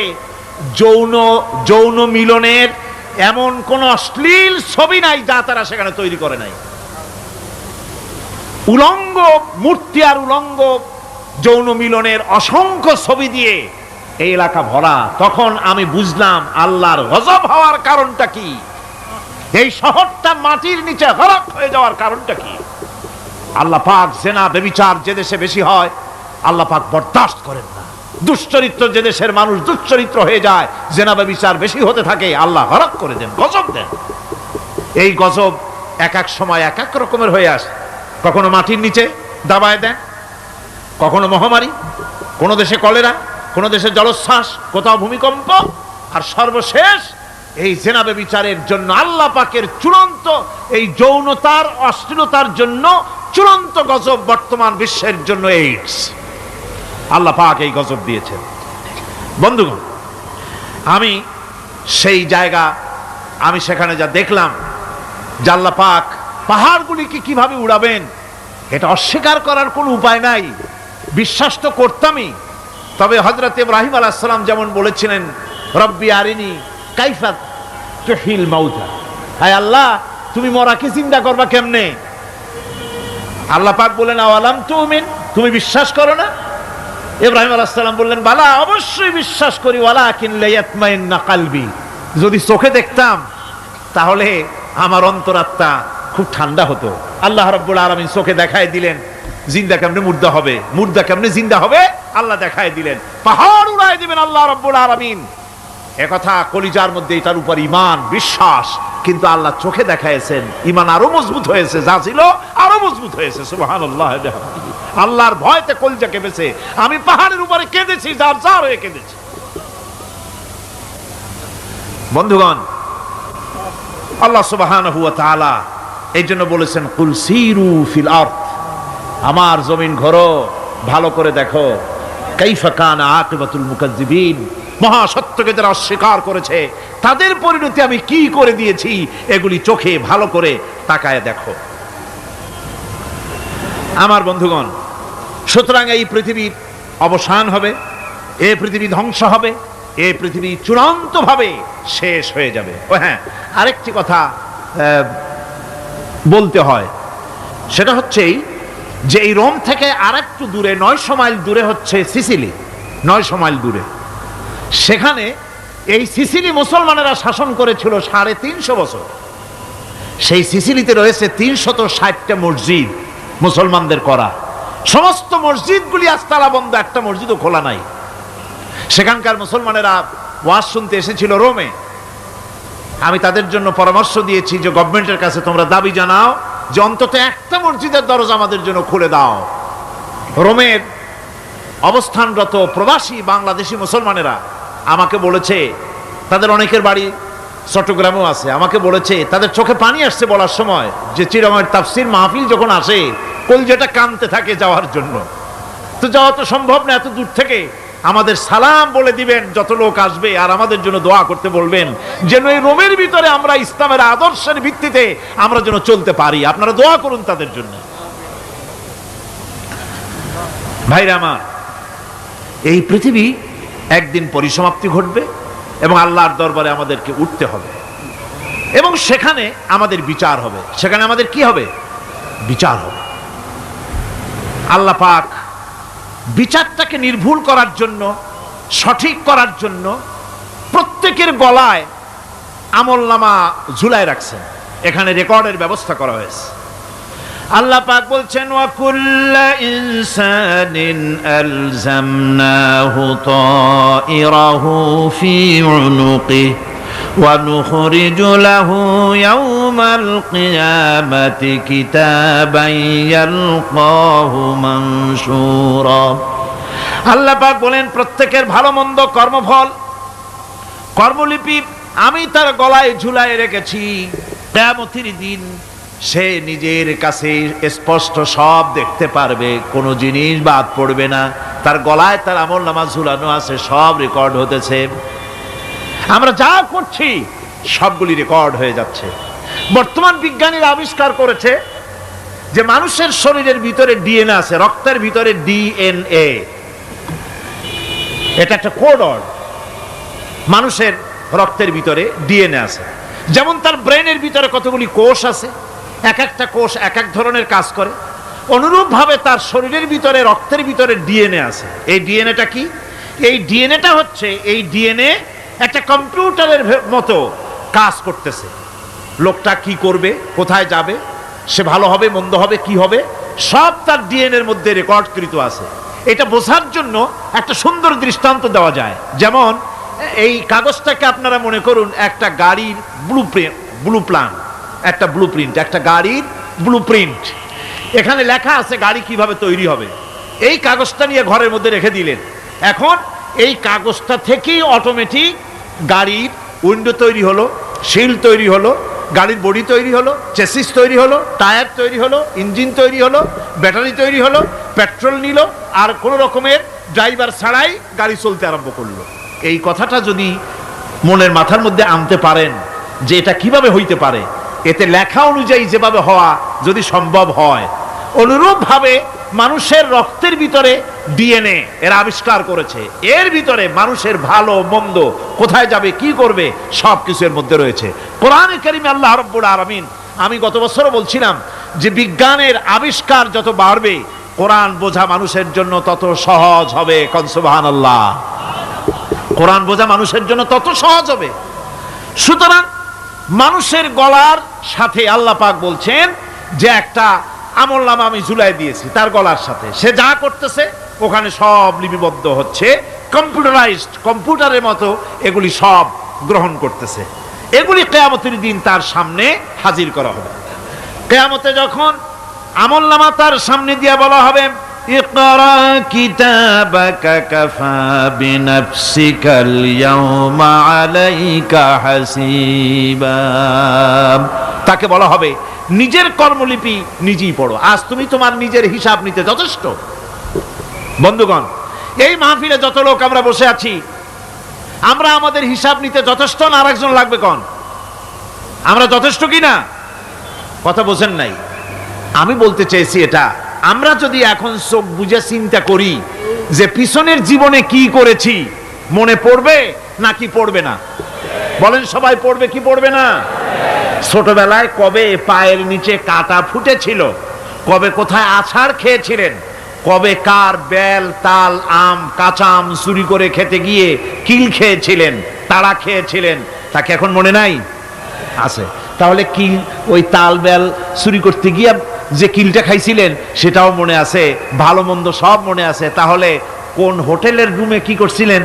যৌন মিলনের এমন কোন অশ্লীল ছবি নাই যা তারা সেখানে তৈরি করে নাই। উলঙ্গ মূর্তি আর উলঙ্গ যৌন মিলনের অসংখ্য ছবি দিয়ে এই এলাকা ভরা। তখন আমি বুঝলাম আল্লাহর গজব হওয়ার কারণটা কি, এই শহরটা মাটির নিচে গরক হয়ে যাওয়ার কারণটা কি। আল্লাহ পাক জেনা ব্যভিচার যে দেশে বেশি হয় আল্লাহ পাক বরদাস্ত করেন না। দুশ্চরিত্র যে দেশের মানুষ দুশ্চরিত্র হয়ে যায়, জেনা ব্যভিচার বেশি হতে থাকে, আল্লাহ হরক করে দেন, গজব দেন। এই গজব এক এক সময় এক এক রকমের হয়ে আসে। কখনো মাটির নিচে দাবায় দেন, কখনো মহামারী, কোন দেশে কলেরা, কোন দেশে জলোচ্ছ্বাস, কোথাও ভূমিকম্প, আর সর্বশেষ এই জেনা ব্যভিচারের জন্য আল্লাহ পাকের চূড়ান্ত এই যৌনতার অশ্লীলতার জন্য চূড়ান্ত গজব বর্তমান বিশ্বের জন্য এইডস। আল্লাহ পাক এই গজব দিয়েছেন। বন্ধুগণ, আমি সেই জায়গা, আমি সেখানে যা দেখলাম যে আল্লাহ পাক পাহাড়গুলিকে কিভাবে উড়াবেন, এটা অস্বীকার করার কোনো উপায় নাই। বিশ্বাস তো করতামই, তবে হযরত ইব্রাহিম আলাইহিস সালাম যেমন বলেছিলেন, রব্বি আরিনি কাইফা তুহিল মাউতা, হায় আল্লাহ তুমি মরাকে জিন্দা করবা কেমনে? আল্লাহ পাক বলেন, আওয়ালাম তুমিন, তুমি বিশ্বাস করো না? ইব্রাহিম আলাইহিস সালাম বললেন, বালা, অবশ্যই বিশ্বাস করি, ওয়ালাকিন লিয়াতমাইন্না কলবি, যদি চোখে দেখতাম তাহলে আমার অন্তরাত্মা খুব ঠান্ডা হতো। আল্লাহ রাব্বুল আলামিন চোখে দেখায় দিলেন জিন্দা কেমনে মুর্দা হবে, মুর্দা কেমনে জিন্দা হবে, আল্লাহ দেখায় দিলেন। পাহাড় উড়ায় দিবেন আল্লাহ রাব্বুল আলামিন। একথা কলিজার মধ্যে এটার উপর ঈমান বিশ্বাস, কিন্তু আল্লাহ চোখে দেখাইছেন, ঈমান আরো মজবুত হয়েছে, যা ছিল আরো মজবুত হয়েছে। সুবহানাল্লাহ। আল্লাহর ভয়তে কলিজা কেঁপেছে। আমি পাহাড়ের উপরে কেঁদেছি, যার যার হয়ে কেঁদেছি। বন্ধুগণ, আল্লাহ সুবহানাহু ওয়া তাআলা এই জন্য বলেছেন, কুল সিরু ফিল আরদ, আমার জমিন ঘোরো, ভালো করে দেখো, কাইফা কানা আকিবাতুল মুকাজ্জিবিন, মহাসত্যকে যারা অস্বীকার করেছে তাদের পরিণতি আমি কি করে দিয়েছি, এগুলি চোখে ভালো করে তাকায় দেখো। আমার বন্ধুগণ, সুতরাং এই পৃথিবীর অবসান হবে, এই পৃথিবী ধ্বংস হবে, এই পৃথিবী চূড়ান্তভাবে শেষ হয়ে যাবে। ও হ্যাঁ, আরেকটি কথা বলতে হয়, সেটা হচ্ছে যে এই রোম থেকে আর একটু দূরে 900 মাইল দূরে হচ্ছে সিসিলি। 900 মাইল দূরে, সেখানে এই সিসিলি মুসলমানেরা শাসন করেছিল 350 বছর। সেই সিসিলিতে রয়েছে 360টা মসজিদ মুসলমানদের করা। সমস্ত মসজিদগুলি আজ তালা বন্ধ, একটা মসজিদও খোলা নাই। সেখানকার মুসলমানেরা ওয়াজ শুনতে এসেছিল রোমে। আমি তাদের জন্য পরামর্শ দিয়েছি যে গভর্নমেন্টের কাছে তোমরা দাবি জানাও যে অন্তত একটা মসজিদের দরজা আমাদের জন্য খুলে দাও। রোমের অবস্থানরত প্রবাসী বাংলাদেশি মুসলমানেরা আমাকে বলেছে, তাদের অনেকের বাড়ি চট্টগ্রামেও আছে, আমাকে বলেছে তাদের চোখে পানি আসছে বলার সময় যে চিরঙের তাফসীর মাহফিল যখন আসে কলজেটা কাঁদতে থাকে যাওয়ার জন্য। তো যাওয়া তো সম্ভব না এত দূর থেকে, আমাদের সালাম বলে দিবেন যত লোক আসবে, আর আমাদের জন্য দোয়া করতে বলবেন যেন এই রোমের ভিতরে আমরা ইসলামের আদর্শের ভিত্তিতে আমরা যেন চলতে পারি। আপনারা দোয়া করুন তাদের জন্য। ভাইরা আমার, এই পৃথিবী একদিন পরিসমাপ্তি ঘটবে এবং আল্লাহর দরবারে আমাদেরকে উঠতে হবে এবং সেখানে আমাদের বিচার হবে। সেখানে আমাদের কি হবে? বিচার হবে। আল্লাহ পাক বিচারটাকে নির্ভুল করার জন্য, সঠিক করার জন্য প্রত্যেকের গলায় আমলনামা ঝুলায় রাখছেন। এখানে রেকর্ডের ব্যবস্থা করা হয়েছে। আল্লাহ পাক বলছেন, ওয়া কুল্লা ইনসানিন আলজামনাহু তাইরাহু ফি উনুকি ওয়া নুখরিজু লাহু ইয়াওমাল কিয়ামাতি কিতাবান ইয়ালকাহু মানশুরা। আল্লাহ পাক বলেন, প্রত্যেকের ভালো মন্দ কর্মফল, কর্মলিপি আমি তার গলায় ঝুলায় রেখেছি। কিয়ামতের দিন সে নিজের কাছে স্পষ্ট সব দেখতে পারবে, কোনো জিনিস বাদ পড়বে না। তার গলায় তার আমলনামা ঝুলানো আছে, সব রেকর্ড হতেছে। আমরা যা করছি সবগুলি রেকর্ড হয়ে যাচ্ছে। বর্তমান বিজ্ঞানীরা আবিষ্কার করেছে যে মানুষের শরীরের ভিতরে ডিএনএ আছে, রক্তের ভিতরে ডিএনএ, এটা একটা কোড। মানুষের রক্তের ভিতরে ডিএনএ আছে। যেমন তার ব্রেনের ভিতরে কতগুলি কোষ আছে, এক একটা কোষ এক এক ধরনের কাজ করে, অনুরূপভাবে তার শরীরের ভিতরে রক্তের ভিতরে ডিএনএ আছে। এই ডিএনএটা কি? এই ডিএনএটা হচ্ছে, এই ডিএনএ একটা কম্পিউটারের মতো কাজ করতেছে। লোকটা কি করবে, কোথায় যাবে, সে ভালো হবে মন্দ হবে কি হবে, সব তার ডিএনএর মধ্যে রেকর্ডকৃত আছে। এটা বোঝার জন্য একটা সুন্দর দৃষ্টান্ত দেওয়া যায়। যেমন এই কাগজটাকে আপনারা মনে করুন একটা গাড়ির একটা ব্লুপ্রিন্ট, একটা গাড়ির ব্লুপ্রিন্ট। এখানে লেখা আছে গাড়ি কিভাবে তৈরি হবে। এই কাগজটা নিয়ে ঘরের মধ্যে রেখে দিলেন। এখন এই কাগজটা থেকেই অটোমেটিক গাড়ির উইন্ডো তৈরি হলো, শিল তৈরি হলো, গাড়ির বডি তৈরি হলো, চেসিস তৈরি হলো, টায়ার তৈরি হলো, ইঞ্জিন তৈরি হলো, ব্যাটারি তৈরি হলো, পেট্রোল নিল, আর কোনো রকমের ড্রাইভার ছাড়াই গাড়ি চলতে আরম্ভ করলো। এই কথাটা যদি মনের মাথার মধ্যে আনতে পারেন যে এটা কিভাবে হইতে পারে, এতে লেখা অনুযায়ী যেভাবে হওয়া যদি সম্ভব হয়, অনুরূপভাবে মানুষের রক্তের ভিতরে ডিএনএ এরা আবিষ্কার করেছে। এর ভিতরে মানুষের ভালো মন্দ, কোথায় যাবে, কি করবে, সব কিছু এর মধ্যে রয়েছে। কোরআনে কারিমে আল্লাহ রাব্বুল আলামিন, আমি গত বছরও বলছিলাম যে বিজ্ঞানের আবিষ্কার যত বাড়বে, কোরআন বোঝা মানুষের জন্য তত সহজ হবে। কোন সুবহানাল্লাহ। কোরআন বোঝা মানুষের জন্য তত সহজ হবে। সুতরাং মানুষের গলার সাথে আল্লাহ পাক বলছেন যে একটা আমলনামা আমি ঝুলাই দিয়েছি তার গলার সাথে, সে যা করতেছে ওখানে সব লিপিবদ্ধ হচ্ছে, কম্পিউটারাইজড, কম্পিউটারের মতো এগুলি সব গ্রহণ করতেছে। এগুলি কিয়ামতের দিন তার সামনে হাজির করা হবে। কিয়ামতে যখন আমলনামা তার সামনে দিয়ে বলা হবে, ইকরা কিতাবাকা কাফা বিনাফসিকাল ইয়াওমা আলাইকা হাসিবা, তাকে বলা হবে নিজের কর্মলিপি নিজেই পড়ো, আজ তুমি তোমার নিজের হিসাব নিতে যথেষ্ট। বন্ধুগণ, এই মাহফিলে যত লোক আমরা বসে আছি, আমরা আমাদের হিসাব নিতে যথেষ্ট না আরেকজন লাগবে? কোন আমরা যথেষ্ট কি না? কথা বোঝেন নাই। আমি বলতে চেয়েছি এটা, আমরা যদি এখন চোখ বুঝে চিন্তা করি যে পিছনের জীবনে কি করেছি, মনে পড়বে নাকি পড়বে না? বলেন সবাই, পড়বে কি পড়বে না? ছোটবেলায় কবে পায়ের নিচে কাটা ফুটেছিল, কবে কোথায় আছাড় খেয়েছিলেন, কবে কার বেল, তাল, আম, কাঁচা আম চুরি করে খেতে গিয়ে কিল খেয়েছিলেন, তাড়া খেয়েছিলেন, তাকে এখন মনে নাই? আছে। তাহলে কিল, ওই তাল বেল চুরি করতে গিয়ে যে কিলটা খাইছিলেন সেটাও মনে আছে, ভালো মন্দ সব মনে আছে। তাহলে কোন হোটেলের রুমে কি করছিলেন,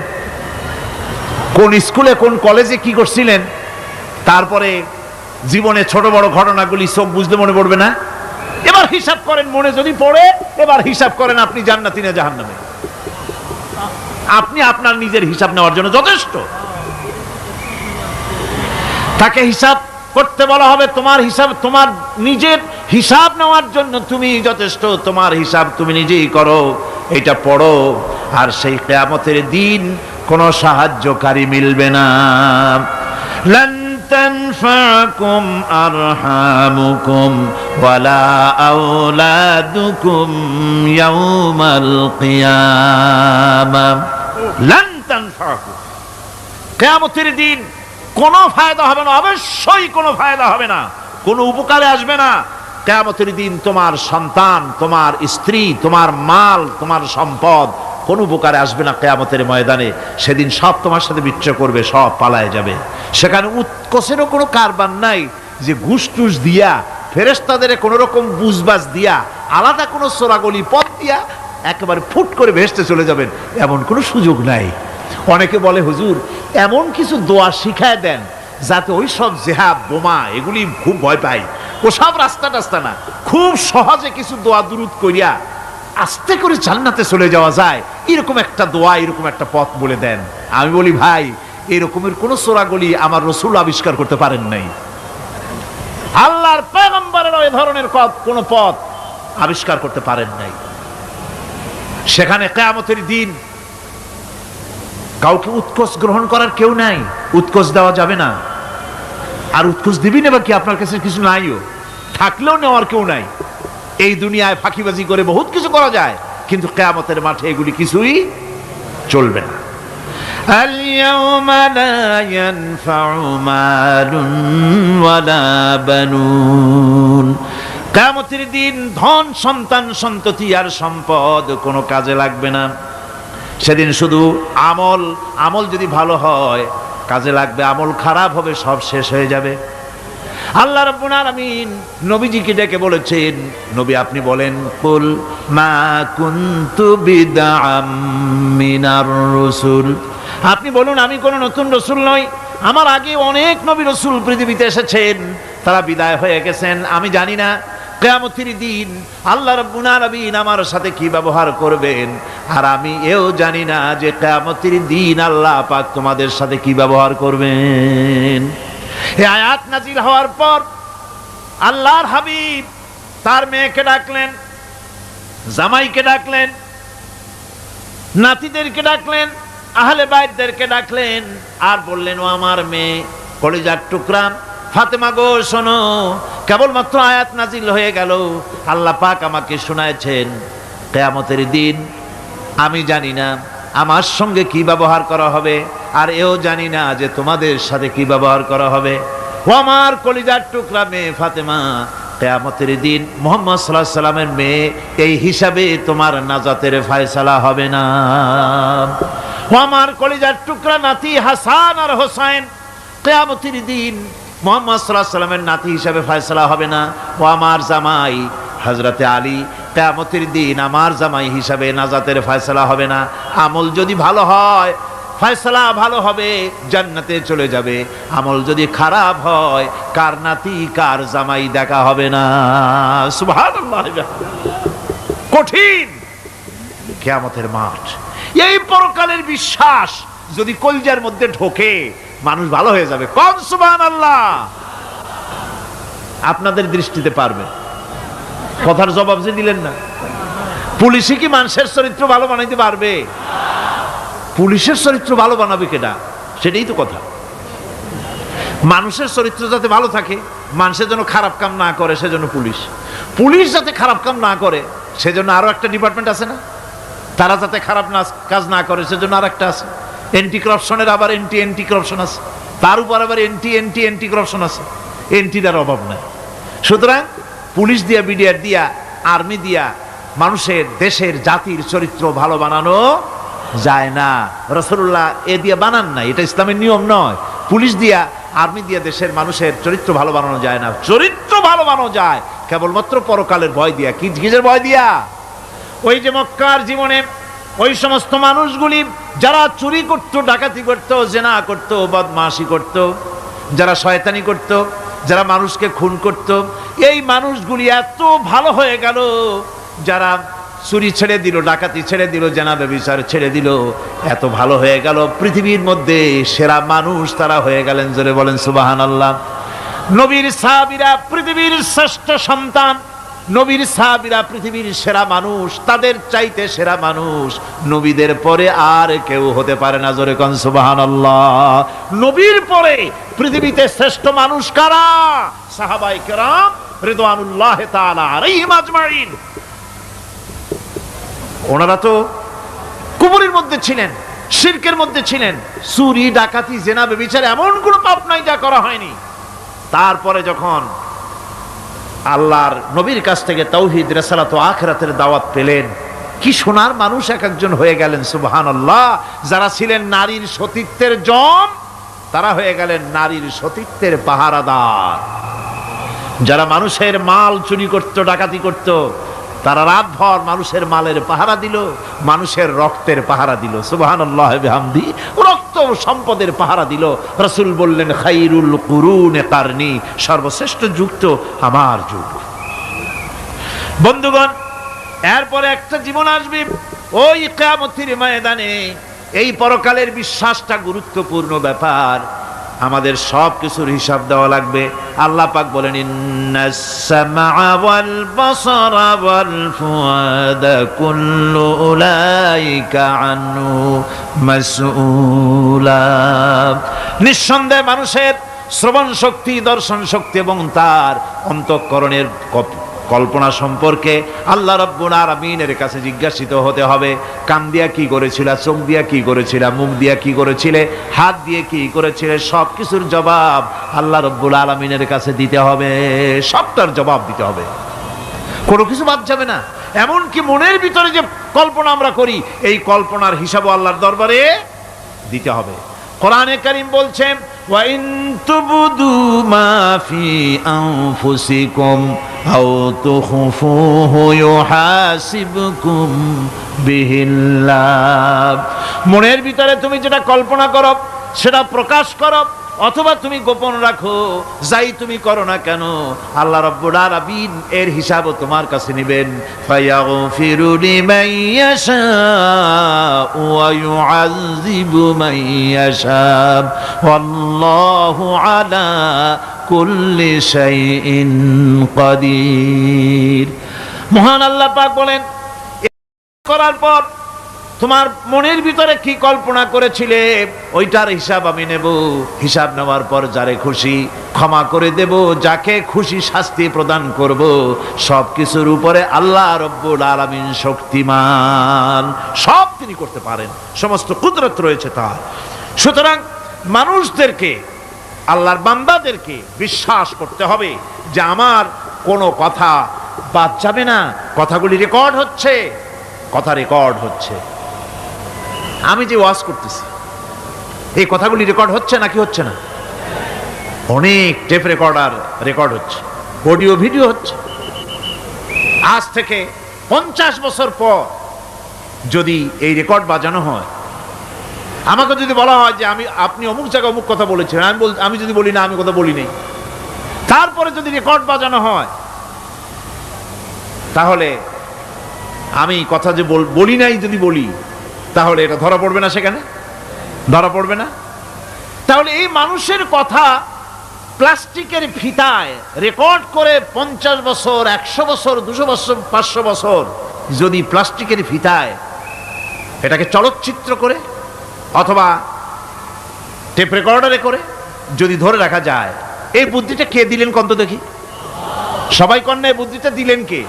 কোন স্কুলে কোন কলেজে কি করছিলেন, তারপরে জীবনে ছোট বড় ঘটনাগুলি চোখ বুঝতে মনে পড়বে না? এবার হিসাব করেন, মনে যদি পড়ে এবার হিসাব করেন আপনি জান্নাতি না জাহান্নামে। আপনি আপনার নিজের হিসাব নেওয়ার জন্য যথেষ্ট। তাকে হিসাব করতে বলা হবে, তোমার হিসাব, তোমার নিজের হিসাব নেওয়ার জন্য তুমি যথেষ্ট, তোমার হিসাব তুমি নিজেই করো, এটা পড়ো। আর সেই কিয়ামতের দিন কোনো সাহায্যকারী মিলবে না। লান তানফাকুম আরহামুকুম ওয়ালা আওলাদুকুম ইয়াউমাল কিয়ামা। লান তানফাকুম, কিয়ামতের দিন কোনো ফায়দা হবে না, অবশ্যই কোনো ফায়দা হবে না, কোনো উপকারে আসবে না। কিয়ামতের দিন তোমার সন্তান, তোমার স্ত্রী, তোমার মাল, তোমার সম্পদ কোনো উপকারে আসবে না। কিয়ামতের ময়দানে সেদিন সব তোমার সাথে বিচ্ছেদ করবে, সব পালায় যাবে। সেখানে উৎকোষেরও কোনো কারবার নাই যে ঘুষ টুস দিয়া, ফেরেশতাদের কোনো রকম বুঝবাজ দিয়া, আলাদা কোনো চোরাগলি পথ দিয়া একেবারে ফুট করে ভেসতে চলে যাবেন, এমন কোনো সুযোগ নাই। অনেকে বলে, হুজুর এমন কিছু দোয়া শিখায় দেন যাতে ওই সব জেহাদ, বোমা এগুলি খুব ভয় পাই, ওসব রাস্তা টাস্তা না, খুব সহজে কিছু দোয়া দুরুদ করিয়া আস্তে করে জান্নাতে চলে যাওয়া যায়, এরকম একটা দোয়া, এরকম একটা পথ বলে দেন। আমি বলি, ভাই এরকমের কোন চোরাগলি আমার রাসূল আবিষ্কার করতে পারেন নাই। আল্লাহর পয়গম্বরের ওই ধরনের কোন পথ আবিষ্কার করতে পারেন নাই। সেখানে কিয়ামতের দিন কাউকে উৎকোষ গ্রহণ করার কেউ নাই, উৎকোষ দেওয়া যাবে না। আর উৎকোষ দিবি না বা কি, আপনার কাছে কিছু নাইও, থাকলেও নেওয়ার কেউ নাই। এই দুনিয়ায় ফাঁকিবাজি করে বহুত কিছু করা যায়, কিন্তু কিয়ামতের মাঠে এগুলি কিছুই চলবে না। আল ইয়াওমা লা ইয়ানফাউ মালুন ওয়ালা বানুন, কিয়ামতের দিন ধন, সন্তান, সন্ততি আর সম্পদ কোনো কাজে লাগবে না। সেদিন শুধু আমল, আমল যদি ভালো হয় কাজে লাগবে, আমল খারাপ হবে সব শেষ হয়ে যাবে। আল্লাহ রাব্বুল আলামিন নবীজিকে ডেকে বলেছেন, নবী আপনি বলেন, কুল মা কুনতু বিদআম মিনার রাসূল, আপনি বলুন আমি কোন নতুন রাসূল নই, আমার আগে অনেক নবী রাসূল পৃথিবীতে এসেছেন, তারা বিদায় হয়ে গেছেন, আমি জানি না কিয়ামতের দিন আল্লাহ রাব্বুল আলামিন আমার সাথে কি ব্যবহার করবেন, আর আমি এও জানি না যে কিয়ামতের দিন আল্লাহ পাক তোমাদের সাথে কি ব্যবহার করবেন। এই আয়াত নাজিল হওয়ার পর আল্লাহর হাবিব তার মেয়েকে ডাকলেন, জামাইকে ডাকলেন, নাতিদেরকে ডাকলেন, আহলে বাইতদেরকে ডাকলেন, আর বললেন, ও আমার মেয়ে কলিজার টুকরা ফাতেমা গো শোনো, কেবলমাত্র আয়াত নাজিল হয়ে গেল, আল্লাহ পাক আমাকে শোনায়ছেন কিয়ামতের দিন আমি জানি না আমার সঙ্গে কি ব্যবহার করা হবে, আর এও জানি না যে তোমাদের সাথে কি ব্যবহার করা হবে। ও আমার কলিজার টুকরা মেয়ে ফাতেমা, কিয়ামতের দিন মুহাম্মদ সাল্লাল্লাহু আলাইহি সাল্লামের মেয়ে এই হিসাবে তোমার নাজাতের ফয়সালা হবে না। ও আমার কলিজার টুকরা নাতি হাসান আর হোসেন, কিয়ামতের দিন মুহাম্মদ সাল্লাল্লাহু আলাইহি সাল্লামের নাতি হিসাবে ফয়সালা হবে না। ও আমার জামাই হযরতে আলী, কিয়ামতের দিন আমার জামাই হিসাবে নাজাতের ফয়সালা হবে না। আমল যদি ভালো হয় ফয়সালা ভালো হবে, জান্নাতে চলে যাবে, আমল যদি খারাপ হয় কার নাতি কার জামাই দেখা হবে না। সুবহানাল্লাহ। কঠিন কিয়ামতের মাঠ, এই পরকালের বিশ্বাস যদি কলজার মধ্যে ঢোকে মানুষ ভালো হয়ে যাবে। কোন সুবহানাল্লাহ। আপনাদের দৃষ্টিতে পারবে, কথার জবাব যে দিলেন না। পুলিশে কি মানুষের চরিত্র ভালো বানাইতে পারবে? পুলিশের চরিত্র ভালো বানাবে কেডা? সেটাই তো কথা। মানুষের চরিত্র যাতে ভালো থাকে, মানুষের জন্য খারাপ কাম না করে সেজন্য পুলিশ, পুলিশ যাতে খারাপ কাম না করে সেজন্য আরো একটা ডিপার্টমেন্ট আছে না, তারা যাতে খারাপ কাজ না করে সেজন্য আর একটা আছে। এন্টি করাপশনের আবার এন্টি করাপশন আছে, তার উপর আবার এন্টি করাপশন আছে, এন্টিটার অভাব নাই। সুতরাং পুলিশ দিয়া, বিডিআর দিয়া, আর্মি দিয়া মানুষের, দেশের, জাতির চরিত্র ভালো বানানো যায় না। রাসূলুল্লাহ এ দিয়ে বানান নাই, এটা ইসলামের নিয়ম নয়। পুলিশ দিয়া, আর্মি দিয়া দেশের মানুষের চরিত্র ভালো বানানো যায় না। চরিত্র ভালো বানানো যায় কেবলমাত্র পরকালের ভয় দিয়া। কি কিসের ভয় দিয়া? ওই যে মক্কার জীবনে ওই সমস্ত মানুষগুলি যারা চুরি করত, ডাকাতি করত, জেনা করত, বদমাশি করত, যারা শয়তানি করত, যারা মানুষকে খুন করত, এই মানুষগুলি এত ভালো হয়ে গেল, যারা চুরি ছেড়ে দিল, ডাকাতি ছেড়ে দিল, জেনা ব্যভিচার ছেড়ে দিল, এত ভালো হয়ে গেল, পৃথিবীর মধ্যে সেরা মানুষ তারা হয়ে গেলেন। জোরে বলেন সুবহানাল্লাহ। নবীর সাহাবীরা পৃথিবীর শ্রেষ্ঠ সন্তান, নবীর সাহাবীরা পৃথিবীর সেরা মানুষ, তাদের চাইতে সেরা মানুষ নবীদের পরে আর কেউ হতে পারে না। জোরে কোন সুবহানাল্লাহ। নবীর পরে পৃথিবীতে শ্রেষ্ঠ মানুষ কারা? সাহাবায়ে কেরাম রিদওয়ানুল্লাহি তাআলা আলাইহিম আজমাইন। ওনারা তো কুফরের মধ্যে ছিলেন, শিরকের মধ্যে ছিলেন, চুরি, ডাকাতি, জেনা, ব্যভিচার এমন কোন পাপ নাই যা করা হয়নি। তারপরে যখন আল্লাহর নবীর কাছ থেকে তাওহীদ, রিসালাত ও আখিরাতের দাওয়াত পেলেন, কি সোনার মানুষ এক একজন হয়ে গেলেন। সুবহানাল্লাহ। যারা ছিলেন নারীর সতীত্বের জম, তারা হয়ে গেলেন নারীর সতীত্বের পাহারাদার। যারা মানুষের মাল চুরি করত, ডাকাতি করত, তারা রাতভর মানুষের মালের পাহারা দিল, মানুষের রক্তের পাহারা দিল। সুবহানাল্লাহ বিহামদি। রক্ত সম্পদের পাহারা দিল। রাসূল বললেন, খাইরুল কুরুনে কারনি, সর্বশ্রেষ্ঠ যুগ তো আমার যুগ। বন্ধুগণ, এরপরে একটা জীবন আসবে ওই কিয়ামতের ময়দানে। এই পরকালের বিশ্বাসটা গুরুত্বপূর্ণ ব্যাপার, আমাদের সব কিছুর হিসাব দেওয়া লাগবে। আল্লাহ পাক বলেন, ইন্নাস সামআ ওয়াল বাসারা ওয়াল ফুআদা কুল্লু উলাইকা আনহু মাসউলা। নিঃসন্দেহে মানুষের শ্রবণ শক্তি, দর্শন শক্তি এবং তার অন্তঃকরণের কল্পনা সম্পর্কে আল্লাহ রাব্বুল আলামিনের কাছে জিজ্ঞাসিত হতে হবে। কান দিয়া কি করেছিলা, চোখ দিয়া কি করেছিলা, মুখ দিয়া কি করেছিলে, হাত দিয়ে কি করেছিলে, সব কিছুর জবাব আল্লাহ রাব্বুল আলামিনের কাছে দিতে হবে। সবটার জবাব দিতে হবে, কোনো কিছু বাদ যাবে না। এমনকি মনের ভিতরে যে কল্পনা আমরা করি, এই কল্পনার হিসাবও আল্লাহর দরবারে দিতে হবে। কোরআনে কারীম বলছেন, ওয়া ইন তুবদু মা ফি আনফুসিকুম আও তুখফুহু ইউহাসিবকুম বিহিল্লাহ। মনের ভিতরে তুমি যেটা কল্পনা করো সেটা প্রকাশ করো, অথবা তুমি গোপন রাখো, যাই তুমি করো না কেন, আল্লাহ রাব্বুল আলামিন এর হিসাবও তোমার কাছে নেবেন। ফায়াগফিরু লিমান ইয়াশাউ ওয়া ইউআযযিবু মান ইয়াশাউ ওয়াল্লাহু আলা কুল্লি শাইইন কাদির। মহান আল্লাহ পাক বলেন, করার পর তোমার মনের ভিতরে কি কল্পনা করেছিলে ওইটার হিসাব আমি নেব। হিসাব নেওয়ার পর যারে খুশি ক্ষমা করে দেব, যাকে খুশি শাস্তি প্রদান করব। সবকিছুর উপরে আল্লাহ রব্বুল আলামিন শক্তিমান, সব তিনি করতে পারেন, সমস্ত কুদরত রয়েছে তার। সুতরাং মানুষদেরকে, আল্লাহর বান্দাদেরকে বিশ্বাস করতে হবে যে আমার কোনো কথা বাদ যাবে না, কথাগুলি রেকর্ড হচ্ছে, কথা রেকর্ড হচ্ছে। আমি যে ওয়াজ করতেছি এই কথাগুলি রেকর্ড হচ্ছে নাকি হচ্ছে না? অনেক টেপ রেকর্ডার রেকর্ড হচ্ছে, অডিও ভিডিও হচ্ছে। আজ থেকে 50 বছর পর যদি এই রেকর্ড বাজানো হয়, আমাকে যদি বলা হয় যে আপনি অমুক জায়গায় অমুক কথা বলেছেন, আমি যদি বলি না আমি কথা বলি নাই, তারপরে যদি রেকর্ড বাজানো হয়, তাহলে আমি কথা যে বলি নাই যদি বলি, তাহলে এটা ধরা পড়বে না? সেখানে ধরা পড়বে না? তাহলে এই মানুষের কথা প্লাস্টিকের ফিতায় রেকর্ড করে 50 বছর, 100 বছর, 200 বছর, 500 বছর যদি প্লাস্টিকের ফিতায় এটাকে চলচ্চিত্র করে অথবা টেপ রেকর্ডারে করে যদি ধরে রাখা যায়, এই বুদ্ধিটা কে দিলেন কন্ত দেখি? সবাই কন্যা, এই বুদ্ধিটা দিলেন কে?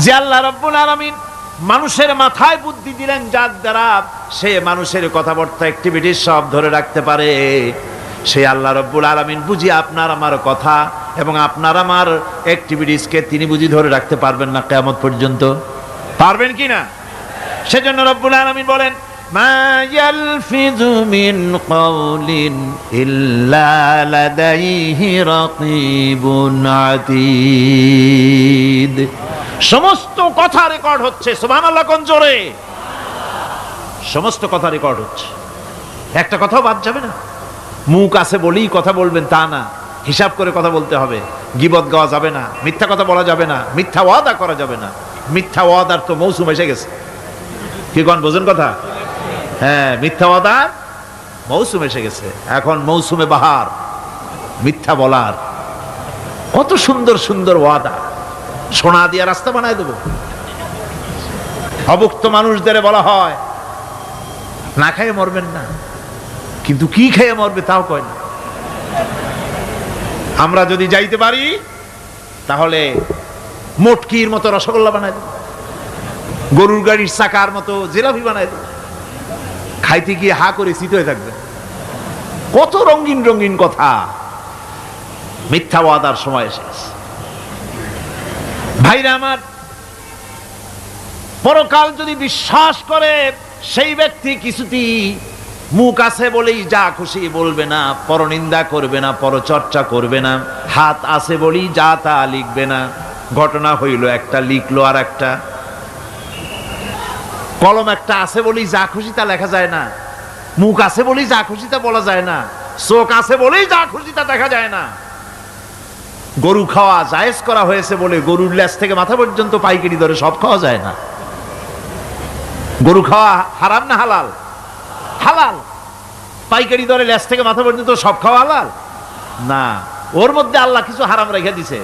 যে আল্লাহ রাব্বুল আলামিন মানুষের মাথায় বুদ্ধি দিলেন, যার দ্বারা সে মানুষের কথাবার্তা অ্যাক্টিভিটি সব ধরে রাখতে পারে। সেই আল্লাহ রাব্বুল আলামিন বুঝি আপনার আমার কথা এবং আপনার আমার অ্যাক্টিভিটিসকে তিনি বুঝি ধরে রাখতে পারবেন না কিয়ামত পর্যন্ত? পারবেন কি না? সেজন্য রাব্বুল আলামিন বলেন, মা ইয়ালফিযু মিন কাওলিন ইল্লা লাদাইহি রাকীবুন আতীদ। সমস্ত কথা রেকর্ড হচ্ছে। সুবহানাল্লাহ কোন জোরে! সমস্ত কথা রেকর্ড হচ্ছে, একটা কথাও বাদ যাবে না। মুখ আছে বলেই কথা বলবেন তা না, হিসাব করে কথা বলতে হবে। গীবত গাওয়া যাবে না, মিথ্যা কথা বলা যাবে না, মিথ্যা ওয়াদা করা যাবে না। মিথ্যা ওয়াদার তো মৌসুম এসে গেছে, কি কোন বোঝেন কথা? হ্যাঁ, মিথ্যা ওয়াদার মৌসুম এসে গেছে। এখন মৌসুমে বাহার, মিথ্যা বলার। কত সুন্দর সুন্দর ওয়াদা, সোনা দিয়া রাস্তা বানায় দেব। অভুক্ত মানুষদের বলা হয় না খেয়ে মরবেন না, কিন্তু কি খেয়ে মরবে তাও কয় না। আমরা যদি যাইতে পারি তাহলে মটকির মতো রসগোল্লা বানায় দেব, গরুর গাড়ির চাকার মতো জিলাপি বানায় দেব, খাইতে গিয়ে হা করে চিত হয়ে থাকবে। কত রঙিন রঙিন কথা। মিথ্যা ওয়াদার সময় এসে গেছে। ভাইরা আমার, পরকাল যদি বিশ্বাস করে সেই ব্যক্তি কিছুতেই মুখ আছে বলেই যা খুশি বলবে না, পরনিন্দা করবে না, পরচর্চা করবে না, হাত আছে বলেই যা তা লিখবে না। ঘটনা হইল একটা, লিখলো আর একটা। কলম একটা আছে বলেই যা খুশি তা লেখা যায় না, মুখ আছে বলেই যা খুশি তা বলা যায় না, চোখ আছে বলেই যা খুশি তা দেখা যায় না। গরু খাওয়া জায়েজ করা হয়েছে বলে গরুর লেজ থেকে মাথা পর্যন্ত পাইকারি দরে সব খাওয়া যায় না। গরু খাওয়া হারাম না হালাল? হালাল। পাইকারি দরে লেজ থেকে মাথা পর্যন্ত সব খাওয়া হালাল না, ওর মধ্যে আল্লাহ কিছু হারাম রেখে দিছে,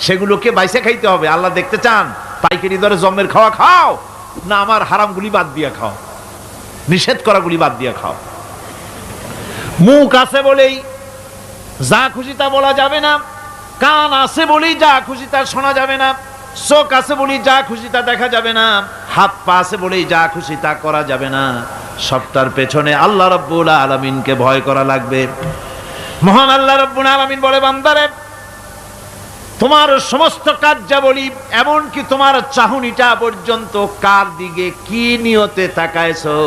সেগুলোকে বাইসে খাইতে হবে। আল্লাহ দেখতে চান পাইকারি দরে জমের খাওয়া খাও না আমার হারামগুলি বাদ দিয়া খাও, নিষেধ করাগুলি বাদ দিয়া খাও। মুখ আছে বলেই যা খুশি তা বলা যাবে না, কান আছে বলেই যা খুশি তা শোনা যাবে না, চোখ আছে বলেই যা খুশি তা দেখা যাবে না, হাত পা আছে বলেই যা খুশি তা করা যাবে না। সবটার পেছনে আল্লাহ রাব্বুল আলামিনকে ভয় করা লাগবে। মহান আল্লাহ রাব্বুল আলামিন বলে, বান্দারে তোমার সমস্ত কার্যাবলী এমনকি তোমার চাহনিটা পর্যন্ত কার দিকে কি নিয়তে তাকায়ছো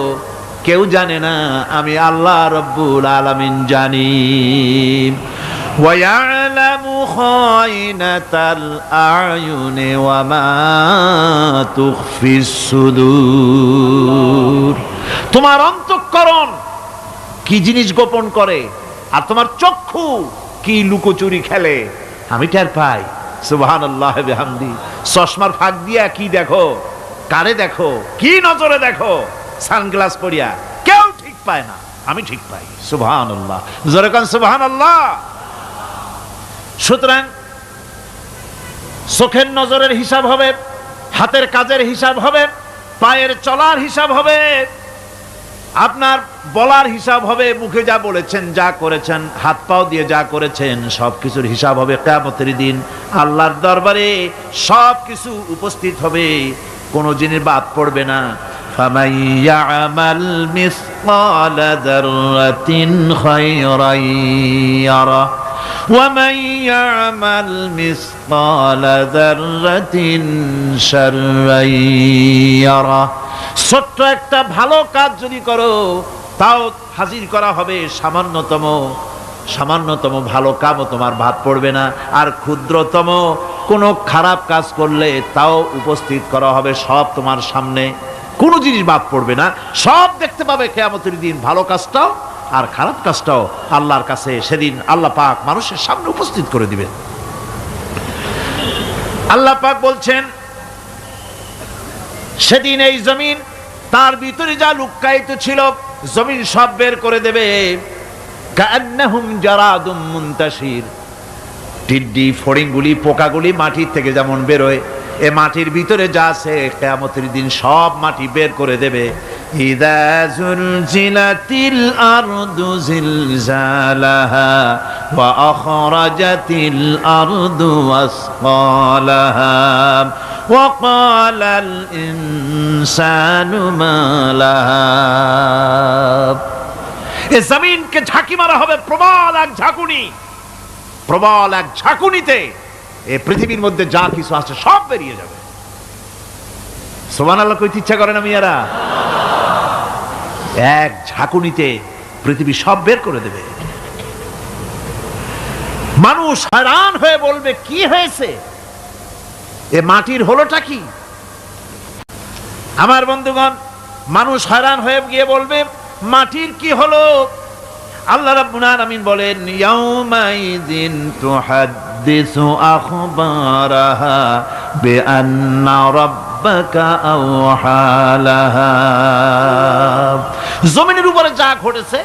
কেউ জানে না, আমি আল্লাহ রব্বুল আলামিন জানি। وَيَعْلَمُ خَائِنَةَ الْأَعْيُنِ وَمَا تُخْفِي الصُّدُورُ। তোমার অন্তঃকরণ কি জিনিস গোপন করে, আর তোমার চক্ষু কি লুকোচুরি খেলে, আমি টের পাই। সুবহানাল্লাহ বিহামদি। চশমার ফাঁক দিয়া কি দেখো, কারে দেখো, কি নজরে দেখো, সানগ্লাস পরিয়া, কেউ ঠিক পায় না, আমি ঠিক পাই। সুবহানাল্লাহ, জোরে কান সুবহানাল্লাহ। সুতরাং চোখের নজরের হিসাব হবে, হাতের কাজের হিসাব হবে, পায়ের চলার হিসাব হবে, আপনার বলার হিসাব হবে, মুখে যা বলেছেন, যা করেছেন, হাত পাও দিয়ে যা করেছেন, সবকিছুর হিসাব হবে কিয়ামতের দিন। আল্লাহর দরবারে সবকিছু উপস্থিত হবে, কোনো জিনিস বাদ পড়বে না। ফামান ইয়ামাল মিসকালা যাররাতিন খায়রান ইয়ারা ওয়া মান ইয়ামাল মিসকালা যাররাতিন শাররান ইয়ারা। ছোট্ট একটা ভালো কাজ যদি করো, তাও হাজির করা হবে সামান্যতম ভালো কাজও তোমার বাদ পড়বে না। আর ক্ষুদ্রতম কোনো খারাপ কাজ করলে তাও উপস্থিত করা হবে, সব তোমার সামনে, কোনো জিনিস বাদ পড়বে না, সব দেখতে পাবে কিয়ামতের দিন। ভালো কাজটাও আর খারাপ কাজটাও আল্লাহর কাছে সেদিন আল্লাহ পাক মানুষের সামনে উপস্থিত করে দিবেন। আল্লাহ পাক বলছেন, সেদিন এই জমিন, তার ভিতরে যা লুক্কায়িত ছিল, জমিন সব বের করে দেবে। কান্নাহুম জারাদুম মুনতাশির। টিড্ডি, ফড়িংগুলি, পোকাগুলি মাটির থেকে যেমন বেরোয়, এ মাটির ভিতরে যা আছে কিয়ামতের দিন সব মাটি বের করে দেবে। ইযা যুলজিলাতিল আরদু জিলজালাহা ওয়া আখরাজাতিল আরদু আসকালাহা ওয়া ক্বালাল ইনসানু মা লাহা। এ জমিনকে ঝাঁকি মারা হবে, প্রবল এক ঝাঁকুনি, প্রবল এক ঝাঁকুনিতে এই পৃথিবীর মধ্যে যা কিছু আছে সব বেরিয়ে যাবে। সুবহানাল্লাহ কইতে ইচ্ছা করে না মিয়ারা? এক ঝাঁকুনিতে পৃথিবী সব বের করে দেবে। মানুষ হয়রান হয়ে বলবে, কি হয়েছে, এ মাটির হলোটা কি? আমার বন্ধুগণ, মানুষ হয়রান হয়ে গিয়ে বলবে, মাটির কি হলো? আল্লাহ রাব্বুল আলামিন বলেন, ইয়াউমাইযিন তুহাদ্দিসু আখবারাহা বিআন্না রাব্বাকা আওহালাহা। জমিনের উপরে যা ঘটেছে,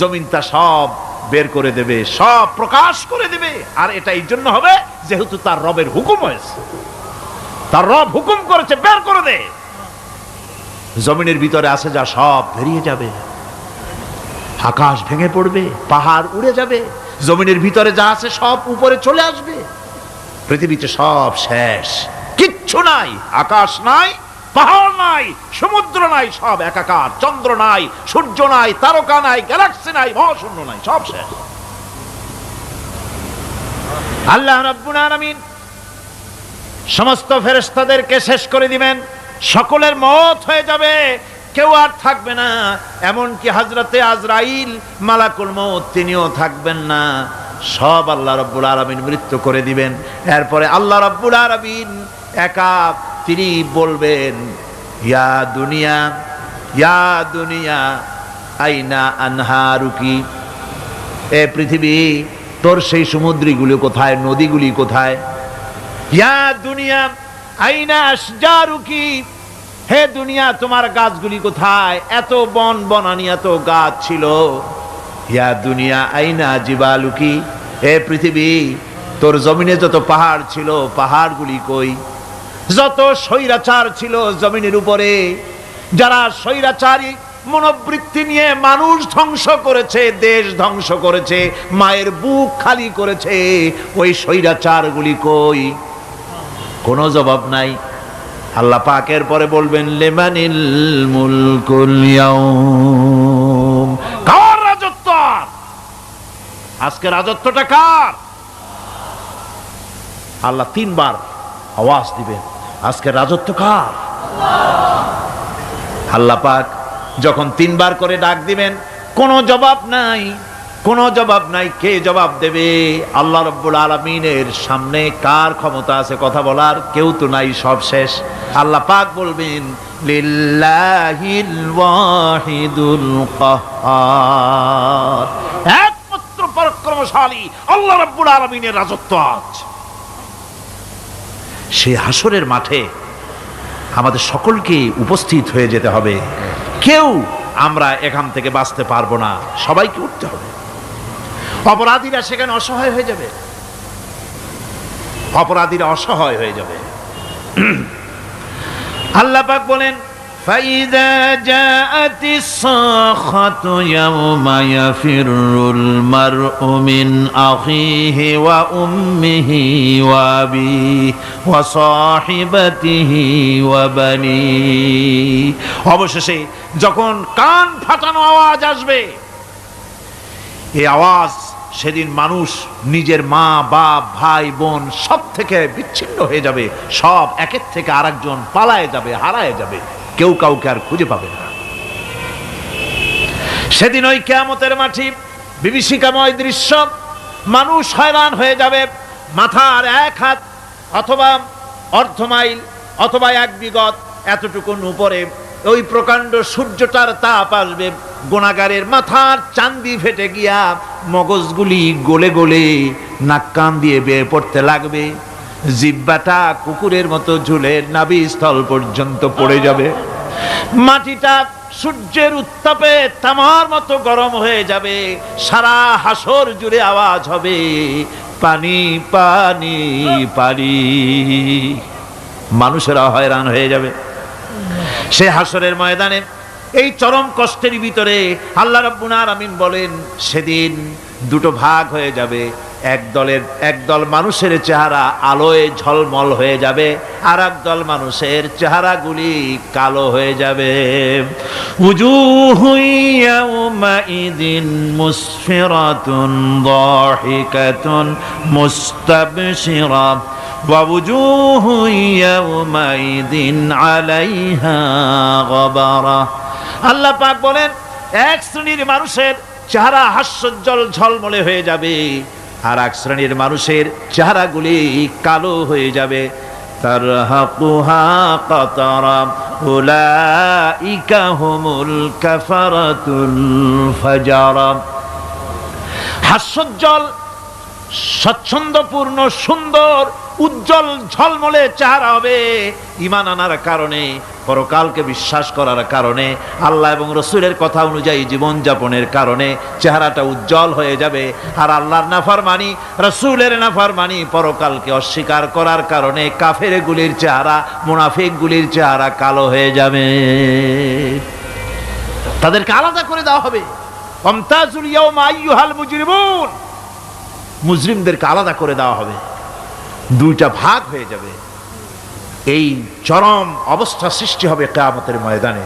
জমিন তা সব বের করে দেবে, সব প্রকাশ করে দেবে। আর এটা এই জন্য হবে যেহেতু তার রবের হুকুম হয়েছে, তার রব হুকুম করেছে, বের করে দে। জমিনের ভিতরে আছে যা সব বেরিয়ে যাবে, আকাশ ভেঙে পড়বে, পাহাড় উড়ে যাবে, জমিনের ভিতরে যা আছে সব উপরে চলে আসবে, পৃথিবীতে সব শেষ, কিচ্ছু নাই, আকাশ নাই, পাহাড় নাই, সমুদ্র নাই, সব একাকার, চন্দ্র নাই, সূর্য নাই, তারকা নাই, গ্যালাক্সি নাই, মহাশূন্য নাই, সব শেষ। আল্লাহ রাব্বুল আলামিন সমস্ত ফেরেশতাদেরকে শেষ করে দিবেন, সকলের মওত হয়ে যাবে, কেউ আর থাকবে না। এমনকি হযরতে আজরাইল মালাকুল মউত তিনিও থাকবেন না, সব আল্লাহ রাব্বুল আলামিন মৃত্যু করে দিবেন। এরপরে আল্লাহ রাব্বুল আলামিন একা তিনি বলবেন, ইয়া দুনিয়া, ইয়া দুনিয়া আইনা আনহারুকি, এ পৃথিবী তোর সেই সমুদ্রগুলি কোথায়, নদীগুলি কোথায়? ইয়া দুনিয়া আইনা আশজারুকি, হে দুনিয়া তোমার গাছগুলি কোথায়? এত বন বনানি, এত গাছ ছিল। ইয়া দুনিয়া আইনা জিবালুকি, হে পৃথিবী তোর জমিনে যত পাহাড় ছিল, পাহাড়গুলি কই? যত স্বৈরাচার ছিল জমিনের উপরে, যারা স্বৈরাচারী মনোবৃত্তি নিয়ে মানুষ ধ্বংস করেছে, দেশ ধ্বংস করেছে, মায়ের বুক খালি করেছে, ওই স্বৈরাচারগুলি কই? কোনো জবাব নাই। আল্লাহ পাকের পরে বলবেন, লিমানিল মুলকুল ইয়াউম, কার রাজত্ব? আজকে রাজত্বটা কার? আল্লাহ তিনবার আওয়াজ দিবেন, আজকে রাজত্ব কার? আল্লাহ পাক যখন 3 বার করে ডাক দিবেন, কোনো জবাব নাই, কোনো জবাব নাই। কে জবাব দেবে? আল্লাহ রাব্বুল আলামিনের সামনে কার ক্ষমতা আছে কথা বলার? কেউ তো নাই, সব শেষ। আল্লাহ পাক বলবেন লিল্লাহিল ওয়াহিদুল কাহ্হার, একমাত্র পরাক্রমশালী আল্লাহ রাব্বুল আলামিনের রাজত্ব আজ। সেই হাসরের মাঠে আমাদের সকলকে উপস্থিত হয়ে যেতে হবে। কেউ আমরা এখান থেকে বাঁচতে পারবো না, সবাইকে উঠতে হবে। অপরাধীরা সেখানে অসহায় হয়ে যাবে, অপরাধীরা অসহায় হয়ে যাবে। আল্লাহ পাক বলেন ফাইদা জাআতিস সাখাতু ইয়াওমা ইয়াফিরুল মারউ মিন আখিহি ওয়া উম্মিহি ওয়া আবিহি ওয়া সাহিবাতিহি ওয়া বানিহি। অবশেষে যখন কান ফাটানো আওয়াজ আসবে, এই আওয়াজ সেদিন মানুষ নিজের মা বাপ ভাই বোন সব থেকে বিচ্ছিন্ন হয়ে যাবে, সব একের থেকে আরেকজন পালায়ে যাবে, হারায় যাবে, কেউ কাউকে আর খুঁজে পাবে না। সেদিন ওই কিয়ামতের মাঠে বিভীষিকাময় দৃশ্য, মানুষ হয়রান হয়ে যাবে। মাথার 1 হাত অথবা অর্ধ মাইল অথবা 1 বিগত এতটুকুন উপরে ওই প্রকাণ্ড সূর্যটার তাপ আসবে, গুনাহগারের মাথার চান্দি ফেটে গিয়া মগজগুলি গলে গলে নাক কান দিয়ে বেয়ে পড়তে লাগবে, জিহ্বাটা কুকুরের মতো ঝুলে নাভিস্থল পর্যন্ত পড়ে যাবে, মাটিটা সূর্যের উত্তাপে তামার মতো গরম হয়ে যাবে, সারা হাসর জুড়ে আওয়াজ হবে পানি পানি পানি। মানুষেরা হয়রান হয়ে যাবে। সে হাসরের ময়দানে এই চরম কষ্টের ভিতরে আল্লাহ রাব্বুল আলামিন বলেন সেদিন 2টো ভাগ হয়ে যাবে। একদল মানুষের চেহারা আলোয় ঝলমল হয়ে যাবে, আর একদল মানুষের চেহারাগুলি কালো হয়ে যাবে। উজুহু ইয়াওমাইদিন মুসফিরাতুন দাহিকাতুন মুস্তাবশিরা ওয়া উজুহু ইয়াওমাইদিন আলাইহা গাবারা। আল্লাহ পাক বলেন এক শ্রেণীর মানুষের চেহারা হাস্যোজ্জ্বল ঝলমলে হয়ে যাবে, আর এক শ্রেণীর মানুষের চেহারাগুলি কালো হয়ে যাবে। তারহাকুহা কাতারা উলাইকা হুমুল কাফারাতুল ফাজারা। হাস্যোজ্জ্বল, স্বচ্ছন্দপূর্ণ, সুন্দর, উজ্জ্বল ঝলমলে চেহারা হবে ঈমান আনার কারণে, পরকালকে বিশ্বাস করার কারণে, আল্লাহ এবং রসুলের কথা অনুযায়ী জীবন যাপনের কারণে চেহারাটা উজ্জ্বল হয়ে যাবে। আর আল্লাহর নাফরমানি, রসুলের নাফরমানি, পরকালকে অস্বীকার করার কারণে কাফের গুলির চেহারা, মুনাফিক গুলির চেহারা কালো হয়ে যাবে। তাদেরকে আলাদা করে দেওয়া হবে। ওয়ামতাজুল ইয়াওমা আইয়ুহাল মুজরিমুন, মুজরিমদেরকে আলাদা করে দেওয়া হবে, 2টা ভাগ হয়ে যাবে। এই চরম অবস্থা সৃষ্টি হবে কিয়ামতের ময়দানে।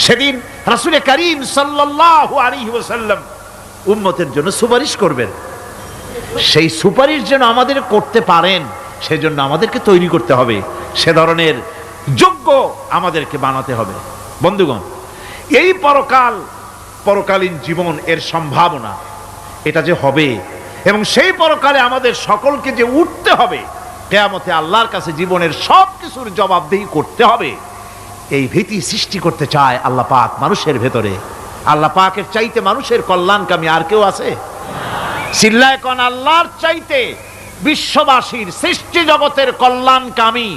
সেদিন রাসূল করিম সাল্লাল্লাহু আলাইহি ওয়াসাল্লাম উম্মতের জন্য সুপারিশ করবেন। সেই সুপারিশ যেন আমাদের করতে পারেন, সেজন্য আমাদেরকে তৈরি করতে হবে, সে ধরনের যোগ্য আমাদেরকে বানাতে হবে। বন্ধুগণ, এই পরকালীন জীবন, এর সম্ভাবনা, এটা যে হবে এবং সেই পরকালে আমাদের সকলকে যে উঠতে হবে, কিয়ামতে আল্লাহর কাছে জীবনের সব কিছুর জবাবদিহি করতে হবে, এই ভীতি সৃষ্টি করতে চায় আল্লাহ পাক মানুষের ভেতরে। আল্লাহ পাকের চাইতে মানুষের কল্যাণকামী আর কেউ আছে? চিল্লায় কোন আল্লাহর চাইতে, বিশ্ববাসীর সৃষ্টি জগতের কল্যাণকামী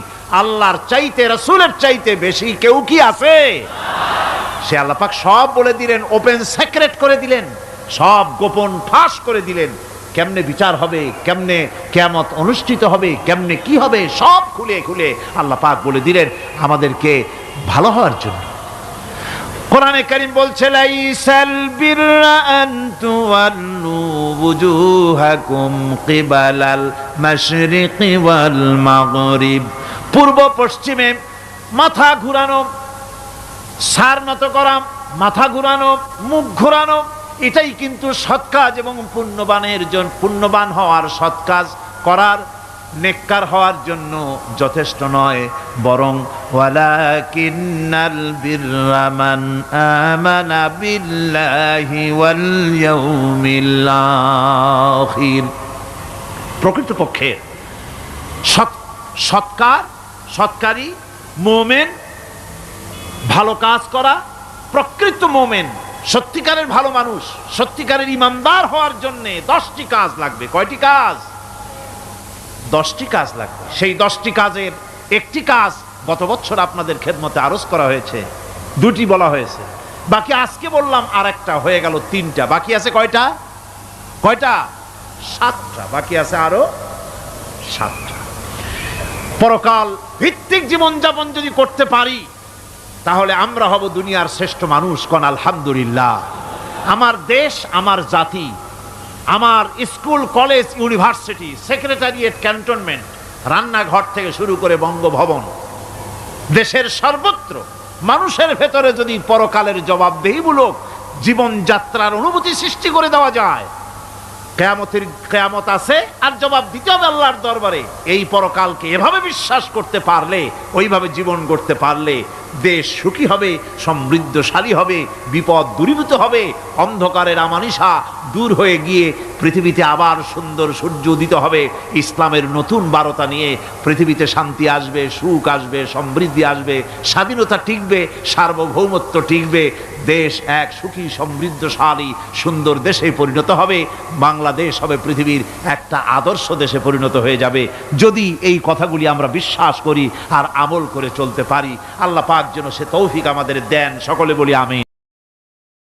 আল্লাহর চাইতে, রাসূলের চাইতে বেশি কেউ কি আছে? সে আল্লাহ পাক সব বলে দিলেন, ওপেন সিক্রেট করে দিলেন, সব গোপন ফাঁস করে দিলেন। কেমনে বিচার হবে, কেমনে কিয়ামত অনুষ্ঠিত হবে, কেমনে কি হবে, সব খুলে খুলে আল্লাহ পাক বলে দিলেন আমাদেরকে ভালো হওয়ার জন্য। কোরআনে কারীম বলছে লাইসাল বিররা আন তুওয়াল্লু ওয়ুজুহাকুম কিবালাল মাশরিকি ওয়াল মাগরিব। পূর্ব পশ্চিমে মাথা ঘুরানো, সার নত করা, মাথা ঘুরানো, মুখ ঘুরানো, এটাই কিন্তু সৎ কাজ এবং পুণ্যবান হওয়ার সৎ কাজ করার নেককার হওয়ার জন্য যথেষ্ট নয়, বরং ওয়ালাকিন্নাল বিররা মান আমানা বিল্লাহি ওয়াল ইয়াউমিল আখির। প্রকৃতপক্ষে সৎকারী মুমিন, ভালো কাজ করা, প্রকৃত মুমিন, সত্যিকারের ভালো মানুষ, সত্যিকারের ইমানদার হওয়ার জন্য 10টি কাজ লাগবে। কয়টি কাজ? 10টি কাজ লাগবে। সেই 10টি কাজের একটি কাজ গত বছর আপনাদের খেদমতে আরজ করা হয়েছে, 2টি বলা হয়েছে, বাকি আজকে বললাম আর একটা, হয়ে গেল 3টা। বাকি আছে কয়টা? 7টা। বাকি আছে আরো 7টা। পরকাল ভিত্তিক জীবনযাপন যদি করতে পারি তাহলে আমরা হব দুনিয়ার শ্রেষ্ঠ মানুষ। কোন আলহামদুলিল্লাহ। আমার দেশ, আমার জাতি, আমার school, college, university, secretariat, cantonment, রান্নাঘর থেকে শুরু করে বঙ্গভবন, দেশের সর্বত্র মানুষের ভেতরে যদি পরকালের জবাবদেহিমূলক জীবনযাত্রার অনুভূতি সৃষ্টি করে দেওয়া যায়, কিয়ামত আছে আর জবাব দিতে হবে আল্লাহর দরবারে। এই পরকালকে এভাবে বিশ্বাস করতে পারলে, ওইভাবে জীবন গড়তে পারলে দেশ সুখী হবে, সমৃদ্ধশালী হবে, বিপদ দূরীভূত হবে, অন্ধকারের আমানিশা দূর হয়ে গিয়ে পৃথিবীতে আবার সুন্দর সূর্য উদিত হবে। ইসলামের নতুন বার্তা নিয়ে পৃথিবীতে শান্তি আসবে, সুখ আসবে, সমৃদ্ধি আসবে, স্বাধীনতা টিকবে, সার্বভৌমত্ব টিকবে, দেশ এক সুখী সমৃদ্ধশালী সুন্দর দেশে পরিণত হবে। বাংলাদেশ হবে পৃথিবীর একটা আদর্শ দেশে পরিণত হয়ে যাবে যদি এই কথাগুলি আমরা বিশ্বাস করি আর আমল করে চলতে পারি। আল্লাহ পাক যেন সে তৌফিক আমাদের দেন। সকলে বলি আমিন।